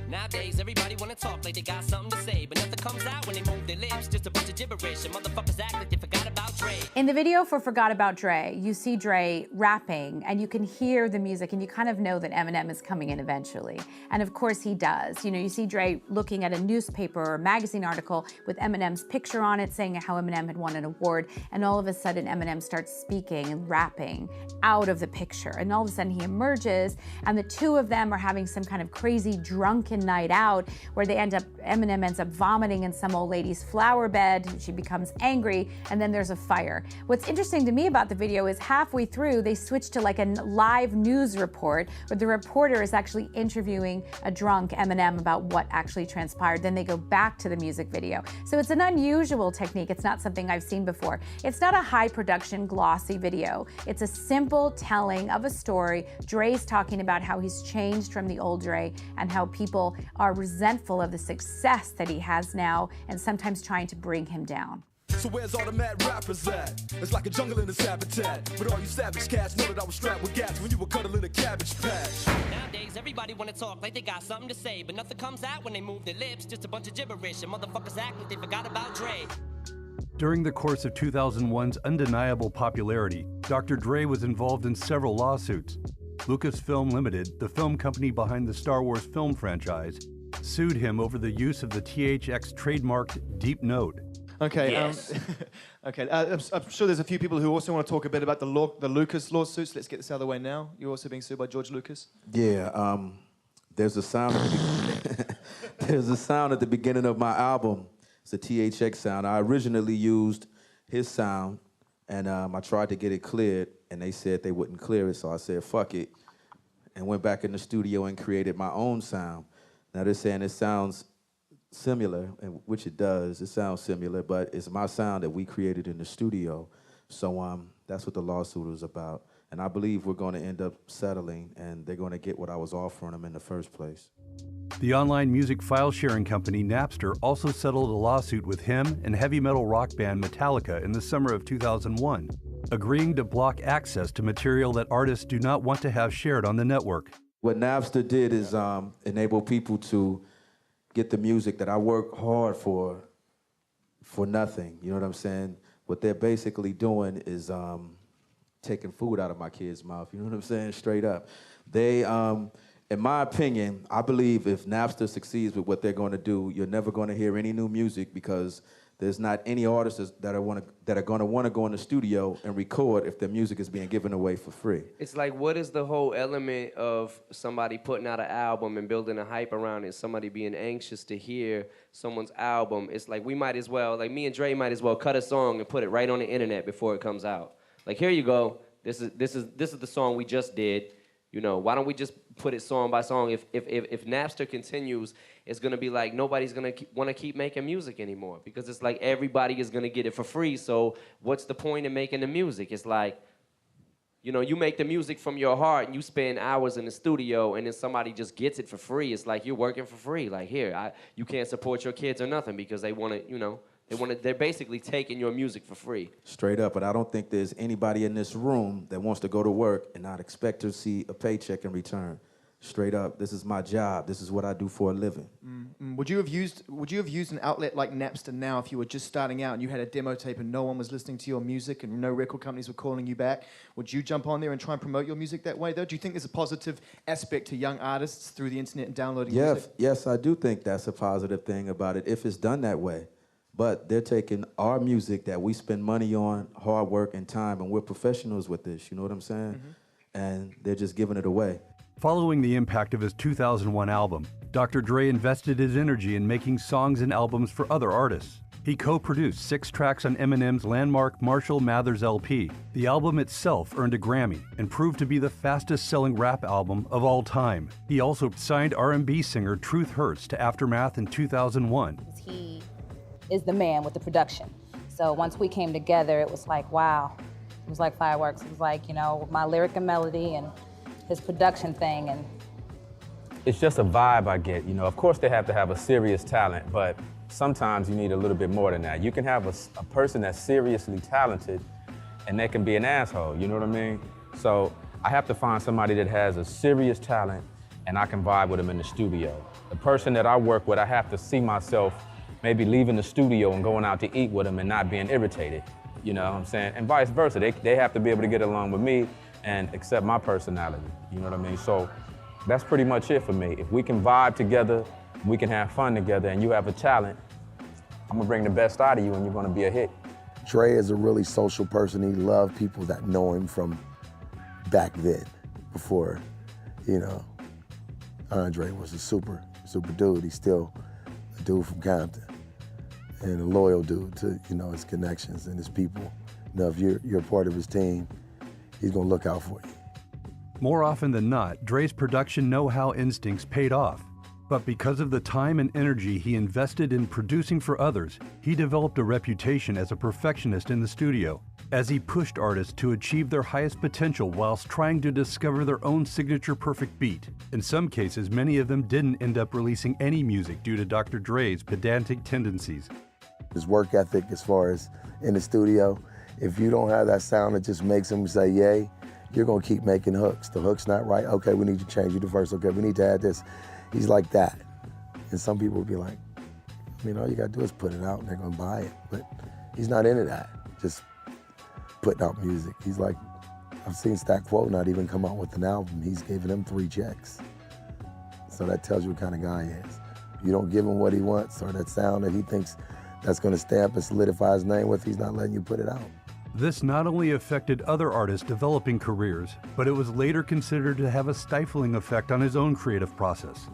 Nowadays, everybody wanna talk like they got something to say, but nothing comes out when they move their lips. Just a bunch of gibberish, and motherfuckers act like they forgot about Dre. In the video for Forgot About Dre, you see Dre rapping, and you can hear the music, and you kind of know that Eminem is coming in eventually. And of course he does. You know, you see Dre looking at a newspaper or magazine article with Eminem's picture on it, saying how Eminem had won an award, and all of a sudden Eminem starts speaking and rapping out of the picture. And all of a sudden he emerges, and the two of them are having some kind of crazy drunken night out where Eminem ends up vomiting in some old lady's flower bed. She becomes angry, and then there's a fire. What's interesting to me about the video is halfway through they switch to like a live news report where the reporter is actually interviewing a drunk Eminem about what actually transpired. Then they go back to the music video. So it's an unusual technique. It's not something I've seen before. It's not a high production glossy video. It's a simple telling of a story. Dre's talking about how he's changed from the old Dre and how people are resentful of the success that he has now and sometimes trying to bring him down. So where's all the mad rappers at? It's like a jungle in its habitat. But all you savage cats know that I was strapped with gas when you were cuddling a cabbage patch. Nowadays, everybody wanna talk like they got something to say, but nothing comes out when they move their lips. Just a bunch of gibberish, and motherfuckers act like they forgot about Dre. During the course of 2001's undeniable popularity, Dr. Dre was involved in several lawsuits. Lucasfilm Limited, the film company behind the Star Wars film franchise, sued him over the use of the THX trademarked Deep Note. Okay, Yes. okay. I'm sure there's a few people who also want to talk a bit about the Lucas lawsuits. Let's get this out of the way now. You're also being sued by George Lucas. Yeah, there's a sound. There's a sound at the beginning of my album. It's a THX sound. I originally used his sound, and I tried to get it cleared, and they said they wouldn't clear it, so I said fuck it, and went back in the studio and created my own sound. Now they're saying it sounds similar, and which it does. It sounds similar, but it's my sound that we created in the studio. So that's what the lawsuit was about. And I believe we're going to end up settling, and they're going to get what I was offering them in the first place. The online music file sharing company Napster also settled a lawsuit with him and heavy metal rock band Metallica in the summer of 2001, agreeing to block access to material that artists do not want to have shared on the network. What Napster did is enable people to get the music that I work hard for nothing. You know what I'm saying? What they're basically doing is taking food out of my kid's mouth. You know what I'm saying? Straight up. They, in my opinion, I believe if Napster succeeds with what they're going to do, you're never going to hear any new music because there's not any artists that are going to want to go in the studio and record if their music is being given away for free. It's like, what is the whole element of somebody putting out an album and building a hype around it, somebody being anxious to hear someone's album? It's like we might as well, like me and Dre might as well cut a song and put it right on the internet before it comes out. Like, here you go. This is the song we just did. You know, why don't we just put it song by song? If Napster continues, it's gonna be like nobody's gonna want to keep making music anymore because it's like everybody is gonna get it for free. So what's the point in making the music? It's like, you know, you make the music from your heart and you spend hours in the studio and then somebody just gets it for free. It's like you're working for free. Like, here, you can't support your kids or nothing because they want to, you know, they're basically taking your music for free. Straight up, but I don't think there's anybody in this room that wants to go to work and not expect to see a paycheck in return. Straight up, this is my job. This is what I do for a living. Would you have used an outlet like Napster now if you were just starting out and you had a demo tape and no one was listening to your music and no record companies were calling you back? Would you jump on there and try and promote your music that way, though? Do you think there's a positive aspect to young artists through the internet and downloading music? Yes, I do think that's a positive thing about it if it's done that way. But they're taking our music that we spend money on, hard work and time, and we're professionals with this, you know what I'm saying? And they're just giving it away. Following the impact of his 2001 album, Dr. Dre invested his energy in making songs and albums for other artists. He co-produced 6 tracks on Eminem's landmark Marshall Mathers LP. The album itself earned a Grammy and proved to be the fastest-selling rap album of all time. He also signed R&B singer Truth Hurts to Aftermath in 2001. He is the man with the production. So once we came together, it was like, wow. It was like fireworks. It was like, you know, my lyric and melody and his production thing. And it's just a vibe I get, you know. Of course they have to have a serious talent, but sometimes you need a little bit more than that. You can have a person that's seriously talented and they can be an asshole, you know what I mean? So I have to find somebody that has a serious talent and I can vibe with them in the studio. The person that I work with, I have to see myself maybe leaving the studio and going out to eat with them and not being irritated, you know what I'm saying? And vice versa, they have to be able to get along with me and accept my personality, you know what I mean? So that's pretty much it for me. If we can vibe together, we can have fun together, and you have a talent, I'm gonna bring the best out of you and you're gonna be a hit. Dre is a really social person. He loved people that know him from back then, before, you know, Andre was a super dude. He's still a dude from Compton and a loyal dude to, you know, his connections and his people. You know, if you're a part of his team, he's gonna look out for you. More often than not, Dre's production know-how instincts paid off. But because of the time and energy he invested in producing for others, he developed a reputation as a perfectionist in the studio, as he pushed artists to achieve their highest potential whilst trying to discover their own signature perfect beat. In some cases, many of them didn't end up releasing any music due to Dr. Dre's pedantic tendencies. His work ethic as far as in the studio, if you don't have that sound that just makes him say yay, you're gonna keep making hooks. The hook's not right, okay, we need to change the verse, okay, we need to add this. He's like that. And some people will be like, I mean, all you gotta do is put it out and they're gonna buy it. But he's not into that, just putting out music. He's like, I've seen Stack Quo not even come out with an album. He's giving him 3 checks. So that tells you what kind of guy he is. If you don't give him what he wants or that sound that he thinks that's gonna stamp and solidify his name with, he's not letting you put it out. This not only affected other artists' developing careers, but it was later considered to have a stifling effect on his own creative process.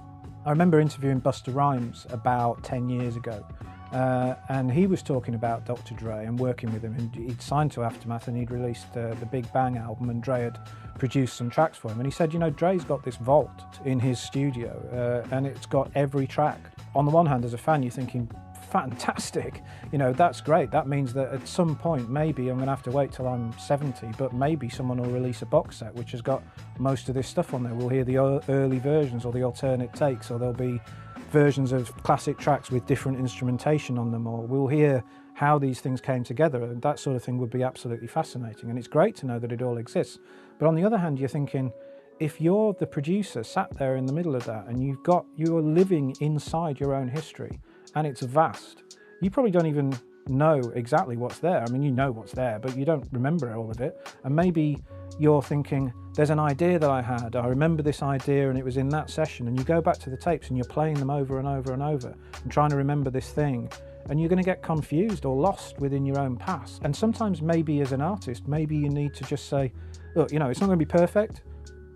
I remember interviewing Busta Rhymes about 10 years ago, and he was talking about Dr. Dre and working with him. And he'd signed to Aftermath and he'd released the Big Bang album, and Dre had produced some tracks for him. And he said, you know, Dre's got this vault in his studio, and it's got every track. On the one hand, as a fan, you're thinking, fantastic, you know, that's great. That means that at some point, maybe I'm gonna have to wait till I'm 70, but maybe someone will release a box set which has got most of this stuff on there. We'll hear the early versions or the alternate takes, or there'll be versions of classic tracks with different instrumentation on them, or we'll hear how these things came together, and that sort of thing would be absolutely fascinating. And it's great to know that it all exists. But on the other hand, you're thinking, if you're the producer sat there in the middle of that and you're living inside your own history, and it's vast, you probably don't even know exactly what's there. I mean, you know what's there, but you don't remember all of it. And maybe you're thinking, there's an idea that I had, I remember this idea and it was in that session, and you go back to the tapes and you're playing them over and over and over and trying to remember this thing, and you're gonna get confused or lost within your own past. And sometimes maybe as an artist, maybe you need to just say, look, you know, it's not gonna be perfect,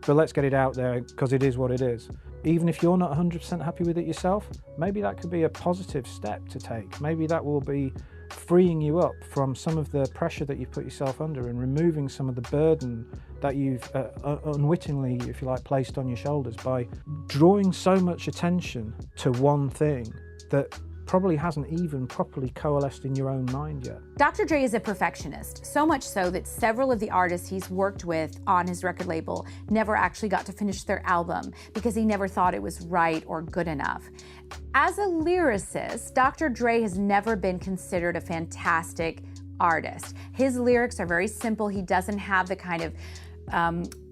but let's get it out there because it is what it is. Even if you're not 100% happy with it yourself, maybe that could be a positive step to take. Maybe that will be freeing you up from some of the pressure that you put yourself under and removing some of the burden that you've unwittingly, if you like, placed on your shoulders by drawing so much attention to one thing that probably hasn't even properly coalesced in your own mind yet. Dr. Dre is a perfectionist, so much so that several of the artists he's worked with on his record label never actually got to finish their album because he never thought it was right or good enough. As a lyricist, Dr. Dre has never been considered a fantastic artist. His lyrics are very simple. He doesn't have the kind of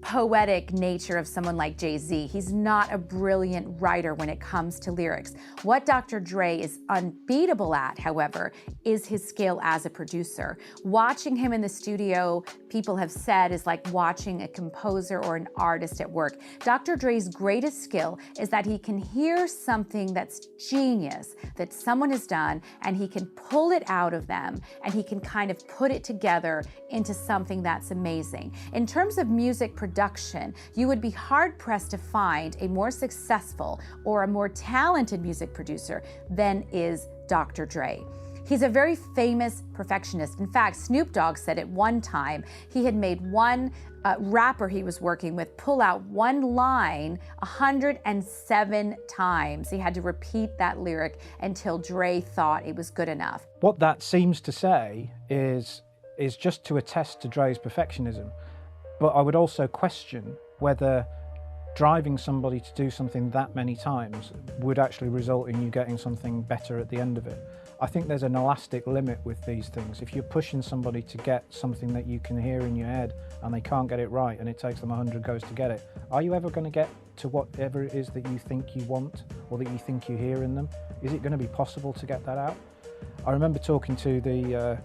poetic nature of someone like Jay-Z. He's not a brilliant writer when it comes to lyrics. What Dr. Dre is unbeatable at, however, is his skill as a producer. Watching him in the studio, people have said, is like watching a composer or an artist at work. Dr. Dre's greatest skill is that he can hear something that's genius, that someone has done, and he can pull it out of them, and he can kind of put it together into something that's amazing. In terms of music production, you would be hard-pressed to find a more successful or a more talented music producer than is Dr. Dre. He's a very famous perfectionist. In fact, Snoop Dogg said at one time he had made one rapper he was working with pull out one line 107 times. He had to repeat that lyric until Dre thought it was good enough. What that seems to say is just to attest to Dre's perfectionism. But I would also question whether driving somebody to do something that many times would actually result in you getting something better at the end of it. I think there's an elastic limit with these things. If you're pushing somebody to get something that you can hear in your head and they can't get it right and it takes them 100 goes to get it, are you ever going to get to whatever it is that you think you want or that you think you hear in them? Is it going to be possible to get that out? I remember talking to the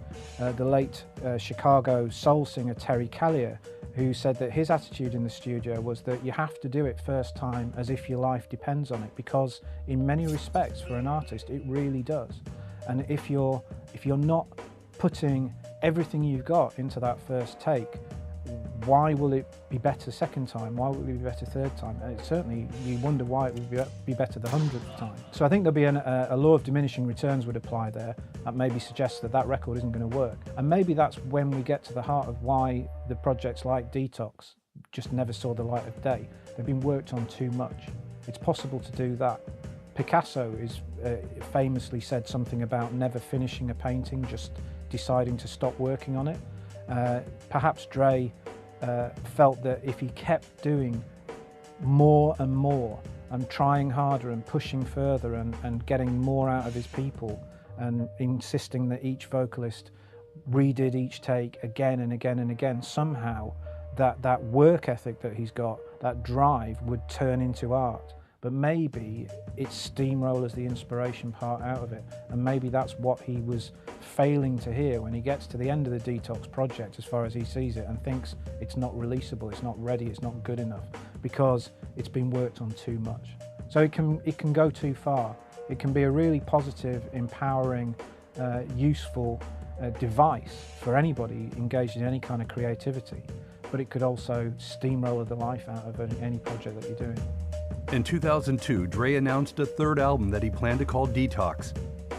late Chicago soul singer Terry Callier, who said that his attitude in the studio was that you have to do it first time as if your life depends on it, because in many respects for an artist it really does. And if you're not putting everything you've got into that first take, why will it be better second time? Why will it be better third time? And certainly you wonder why it would be better the 100th time. So I think there'll be a law of diminishing returns would apply there. That maybe suggests that that record isn't going to work. And maybe that's when we get to the heart of why the projects like Detox just never saw the light of day. They've been worked on too much. It's possible to do that. Picasso is famously said something about never finishing a painting, just deciding to stop working on it. Perhaps Dre felt that if he kept doing more and more and trying harder and pushing further and getting more out of his people and insisting that each vocalist redid each take again and again and again, somehow that work ethic that he's got, that drive, would turn into art. But maybe it steamrollers the inspiration part out of it. And maybe that's what he was failing to hear when he gets to the end of the Detox project, as far as he sees it, and thinks it's not releasable, it's not ready, it's not good enough, because it's been worked on too much. So it can go too far. It can be a really positive, empowering, useful device for anybody engaged in any kind of creativity. But it could also steamroller the life out of any project that you're doing. In 2002, Dre announced a third album that he planned to call Detox.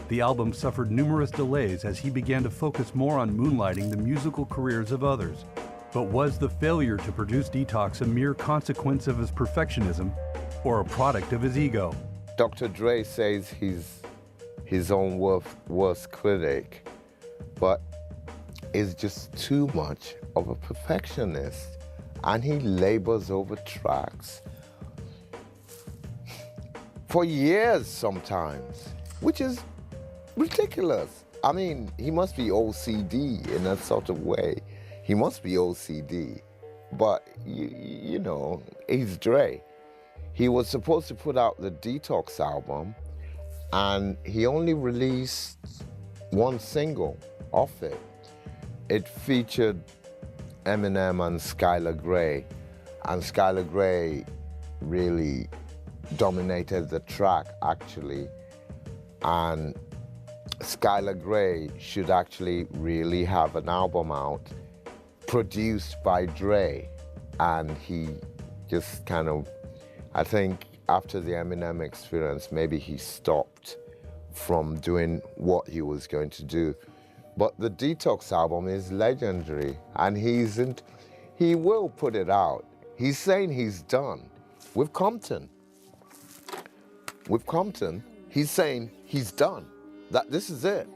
The album suffered numerous delays as he began to focus more on moonlighting the musical careers of others. But was the failure to produce Detox a mere consequence of his perfectionism or a product of his ego? Dr. Dre says he's his own worst critic, but is just too much of a perfectionist, and he labors over tracks for years sometimes, which is ridiculous. I mean, he must be OCD in a sort of way. He must be OCD, but you know, he's Dre. He was supposed to put out the Detox album, and he only released one single off it. It featured Eminem and Skylar Grey, and Skylar Grey really dominated the track, actually. And Skylar Grey should actually really have an album out produced by Dre, and he just kind of, I think after the Eminem experience, maybe he stopped from doing what he was going to do. But the Detox album is legendary, and he will put it out. He's saying he's done with Compton. With Compton, he's saying he's done, that this is it.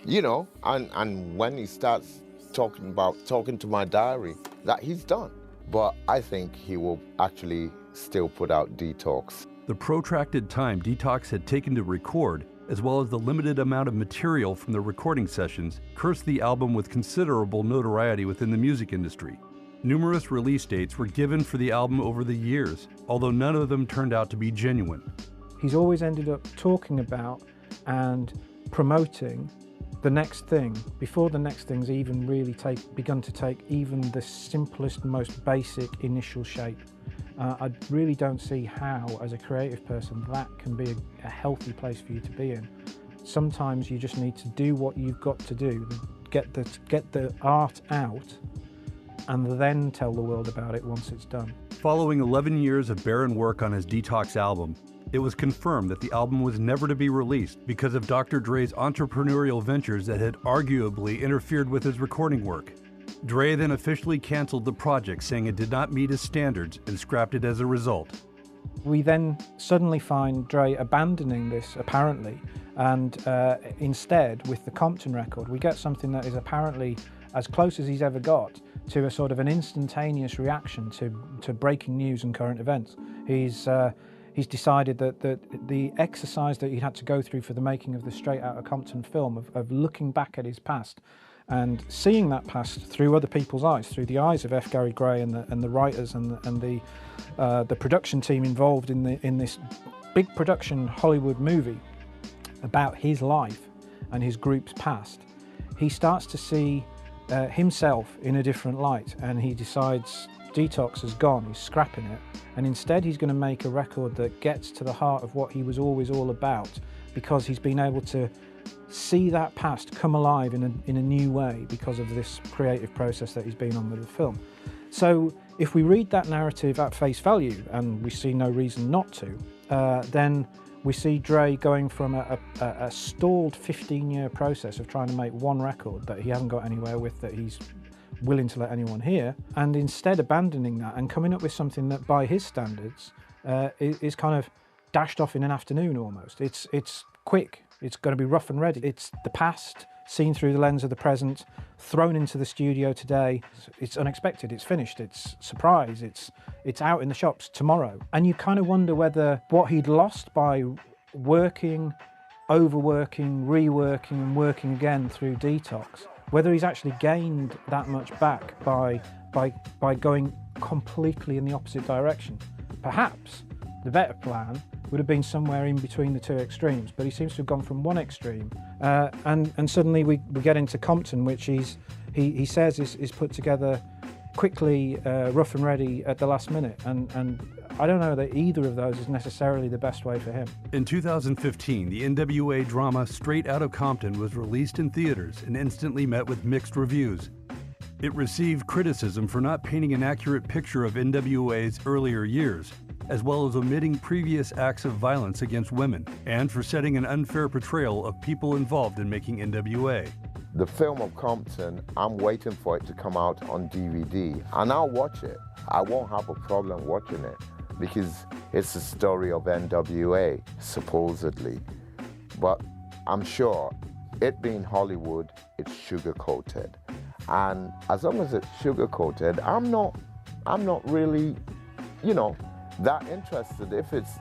You know, and when he starts talking to my diary, that he's done. But I think he will actually still put out Detox. The protracted time Detox had taken to record, as well as the limited amount of material from the recording sessions, cursed the album with considerable notoriety within the music industry. Numerous release dates were given for the album over the years, although none of them turned out to be genuine. He's always ended up talking about and promoting the next thing before the next thing's even really begun to take even the simplest, most basic initial shape. I really don't see how, as a creative person, that can be a healthy place for you to be in. Sometimes you just need to do what you've got to do, get the art out, and then tell the world about it once it's done. Following 11 years of barren work on his Detox album, it was confirmed that the album was never to be released because of Dr. Dre's entrepreneurial ventures that had arguably interfered with his recording work. Dre then officially canceled the project, saying it did not meet his standards, and scrapped it as a result. We then suddenly find Dre abandoning this, apparently, and instead, with the Compton record, we get something that is apparently as close as he's ever got to a sort of an instantaneous reaction to breaking news and current events. He's decided that the exercise that he had to go through for the making of the Straight Outta Compton film, of looking back at his past and seeing that past through other people's eyes, through the eyes of F. Gary Gray and the writers and the production team involved in this big production Hollywood movie about his life and his group's past, he starts to see himself in a different light, and he decides Detox has gone, he's scrapping it, and instead he's going to make a record that gets to the heart of what he was always all about, because he's been able to see that past come alive in a new way because of this creative process that he's been on with the film. So if we read that narrative at face value, and we see no reason not to, then we see Dre going from a stalled 15-year process of trying to make one record that he hasn't got anywhere with, that he's willing to let anyone hear, and instead abandoning that and coming up with something that by his standards is kind of dashed off in an afternoon almost. It's quick, it's going to be rough and ready. It's the past seen through the lens of the present, thrown into the studio today. It's unexpected, it's finished, it's surprise, it's out in the shops tomorrow. And you kind of wonder whether what he'd lost by working, overworking, reworking and working again through Detox, whether he's actually gained that much back by going completely in the opposite direction. Perhaps the better plan would have been somewhere in between the two extremes, but he seems to have gone from one extreme, and suddenly we get into Compton, which he says is put together quickly, rough and ready at the last minute, and I don't know that either of those is necessarily the best way for him. In 2015, the N.W.A. drama Straight Outta Compton was released in theaters and instantly met with mixed reviews. It received criticism for not painting an accurate picture of N.W.A.'s earlier years, as well as omitting previous acts of violence against women, and for setting an unfair portrayal of people involved in making N.W.A. The film of Compton, I'm waiting for it to come out on DVD, and I'll watch it. I won't have a problem watching it, because it's the story of N.W.A., supposedly. But I'm sure, it being Hollywood, it's sugar-coated. And as long as it's sugar-coated, I'm not really, that interested. If it's,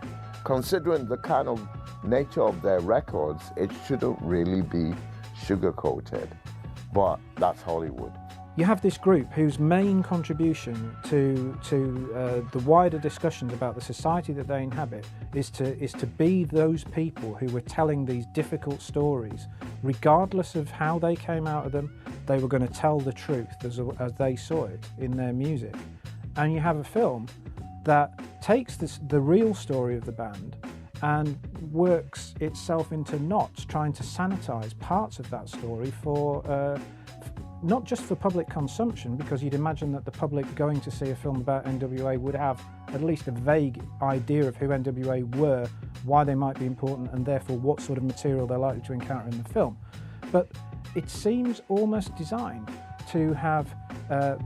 considering the kind of nature of their records, it shouldn't really be sugar-coated. But that's Hollywood. You have this group whose main contribution to the wider discussions about the society that they inhabit is to be those people who were telling these difficult stories, regardless of how they came out of them. They were going to tell the truth as they saw it in their music. And you have a film that takes the real story of the band and works itself into knots, trying to sanitize parts of that story for not just for public consumption, because you'd imagine that the public going to see a film about N.W.A. would have at least a vague idea of who N.W.A. were, why they might be important, and therefore what sort of material they're likely to encounter in the film. But it seems almost designed to have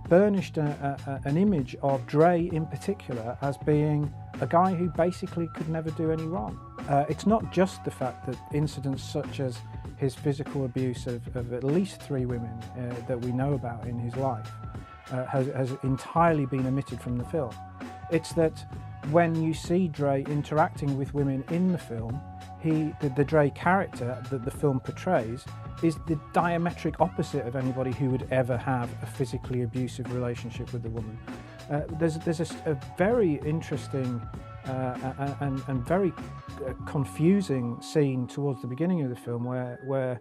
burnished an image of Dre in particular as being a guy who basically could never do any wrong. It's not just the fact that incidents such as his physical abuse of at least 3 women that we know about in his life has entirely been omitted from the film. It's that when you see Dre interacting with women in the film, the Dre character that the film portrays is the diametric opposite of anybody who would ever have a physically abusive relationship with a woman. There's a very interesting and very confusing scene towards the beginning of the film where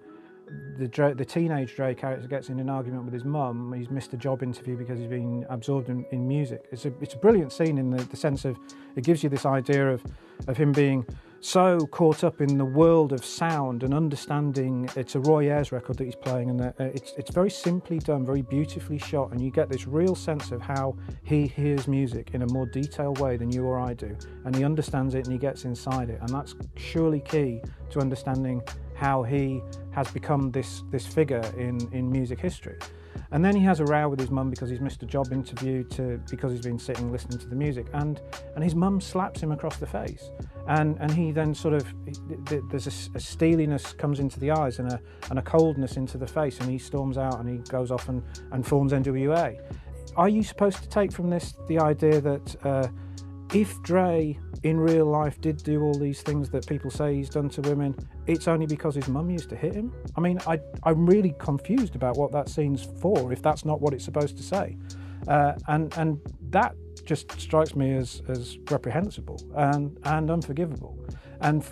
the teenage Dre character gets in an argument with his mum. He's missed a job interview because he's been absorbed in music. It's a brilliant scene in the sense of it gives you this idea of him being so caught up in the world of sound and understanding. It's a Roy Ayers record that he's playing, and it's very simply done, very beautifully shot, and you get this real sense of how he hears music in a more detailed way than you or I do, and he understands it and he gets inside it, and that's surely key to understanding how he has become this figure in music history. And then he has a row with his mum because he's missed a job interview because he's been sitting listening to the music, and his mum slaps him across the face, and he then sort of, there's a steeliness comes into the eyes and a coldness into the face, and he storms out and he goes off and forms N.W.A. Are you supposed to take from this the idea that if Dre in real life did do all these things that people say he's done to women, it's only because his mum used to hit him? I mean, I'm really confused about what that scene's for, if that's not what it's supposed to say. And that just strikes me as reprehensible and unforgivable. And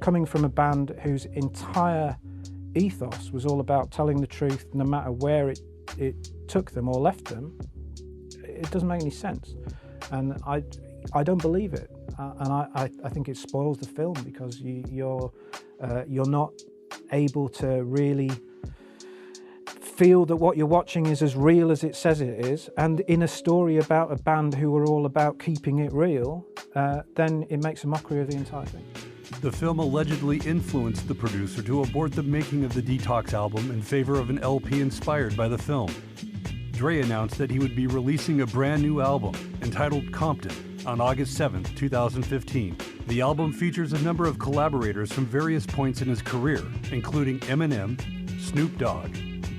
coming from a band whose entire ethos was all about telling the truth no matter where it took them or left them, it doesn't make any sense. And I don't believe it, and I think it spoils the film because you're not able to really feel that what you're watching is as real as it says it is. And in a story about a band who are all about keeping it real, then it makes a mockery of the entire thing. The film allegedly influenced the producer to abort the making of the Detox album in favor of an LP inspired by the film. Dre announced that he would be releasing a brand new album entitled Compton on August 7, 2015. The album features a number of collaborators from various points in his career, including Eminem, Snoop Dogg,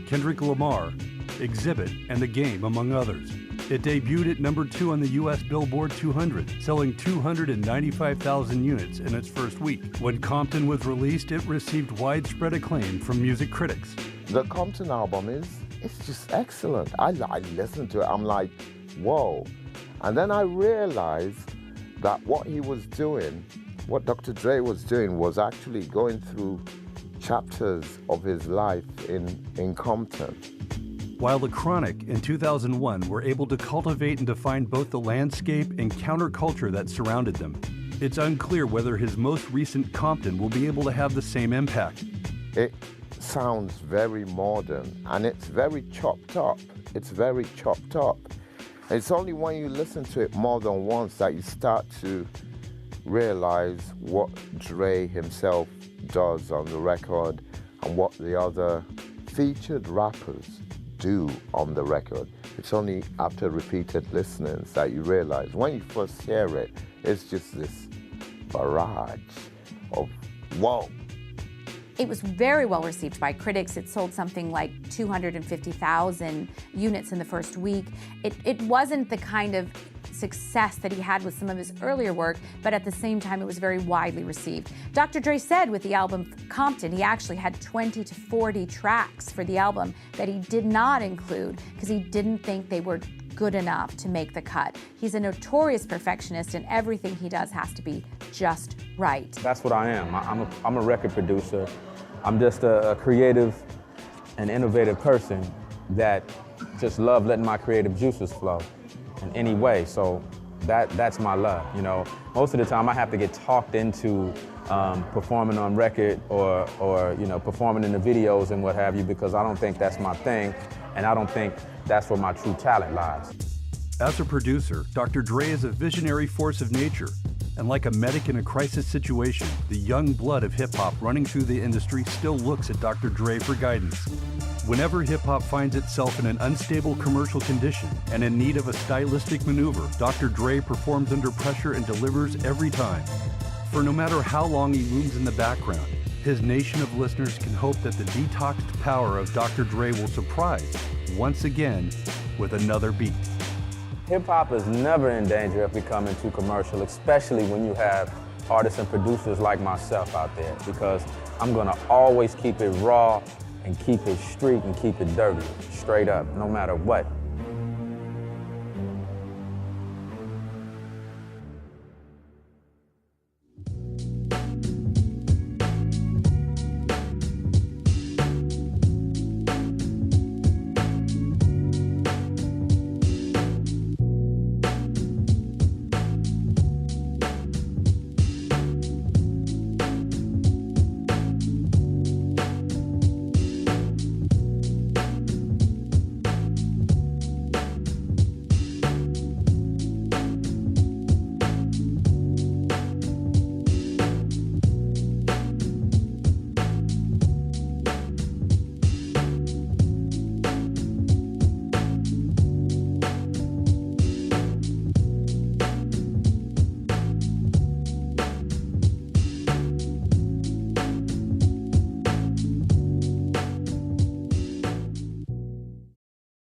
Kendrick Lamar, Exhibit, and The Game, among others. It debuted at number 2 on the US Billboard 200, selling 295,000 units in its first week. When Compton was released, it received widespread acclaim from music critics. The Compton album it's just excellent. I listened to it, I'm like, whoa. And then I realized that what he was doing, what Dr. Dre was doing, was actually going through chapters of his life in Compton. While The Chronic in 2001 were able to cultivate and define both the landscape and counterculture that surrounded them, it's unclear whether his most recent Compton will be able to have the same impact. It sounds very modern and it's very chopped up. It's very chopped up. It's only when you listen to it more than once that you start to realize what Dre himself does on the record and what the other featured rappers do on the record. It's only after repeated listenings that you realize. When you first hear it, it's just this barrage of whoa. It was very well received by critics. It sold something like 250,000 units in the first week. It wasn't the kind of success that he had with some of his earlier work, but at the same time, it was very widely received. Dr. Dre said with the album Compton, he actually had 20 to 40 tracks for the album that he did not include because he didn't think they were good enough to make the cut. He's a notorious perfectionist and everything he does has to be just right. That's what I am. I'm a record producer. I'm just a creative and innovative person that just love letting my creative juices flow in any way. So that's my love. You know, most of the time I have to get talked into performing on record or you know, performing in the videos and what have you, because I don't think that's my thing, and I don't think that's where my true talent lies. As a producer, Dr. Dre is a visionary force of nature, and like a medic in a crisis situation, the young blood of hip-hop running through the industry still looks at Dr. Dre for guidance. Whenever hip-hop finds itself in an unstable commercial condition and in need of a stylistic maneuver, Dr. Dre performs under pressure and delivers every time. For no matter how long he looms in the background, his nation of listeners can hope that the detoxed power of Dr. Dre will surprise, once again, with another beat. Hip-hop is never in danger of becoming too commercial, especially when you have artists and producers like myself out there, because I'm gonna always keep it raw and keep it street and keep it dirty, straight up, no matter what.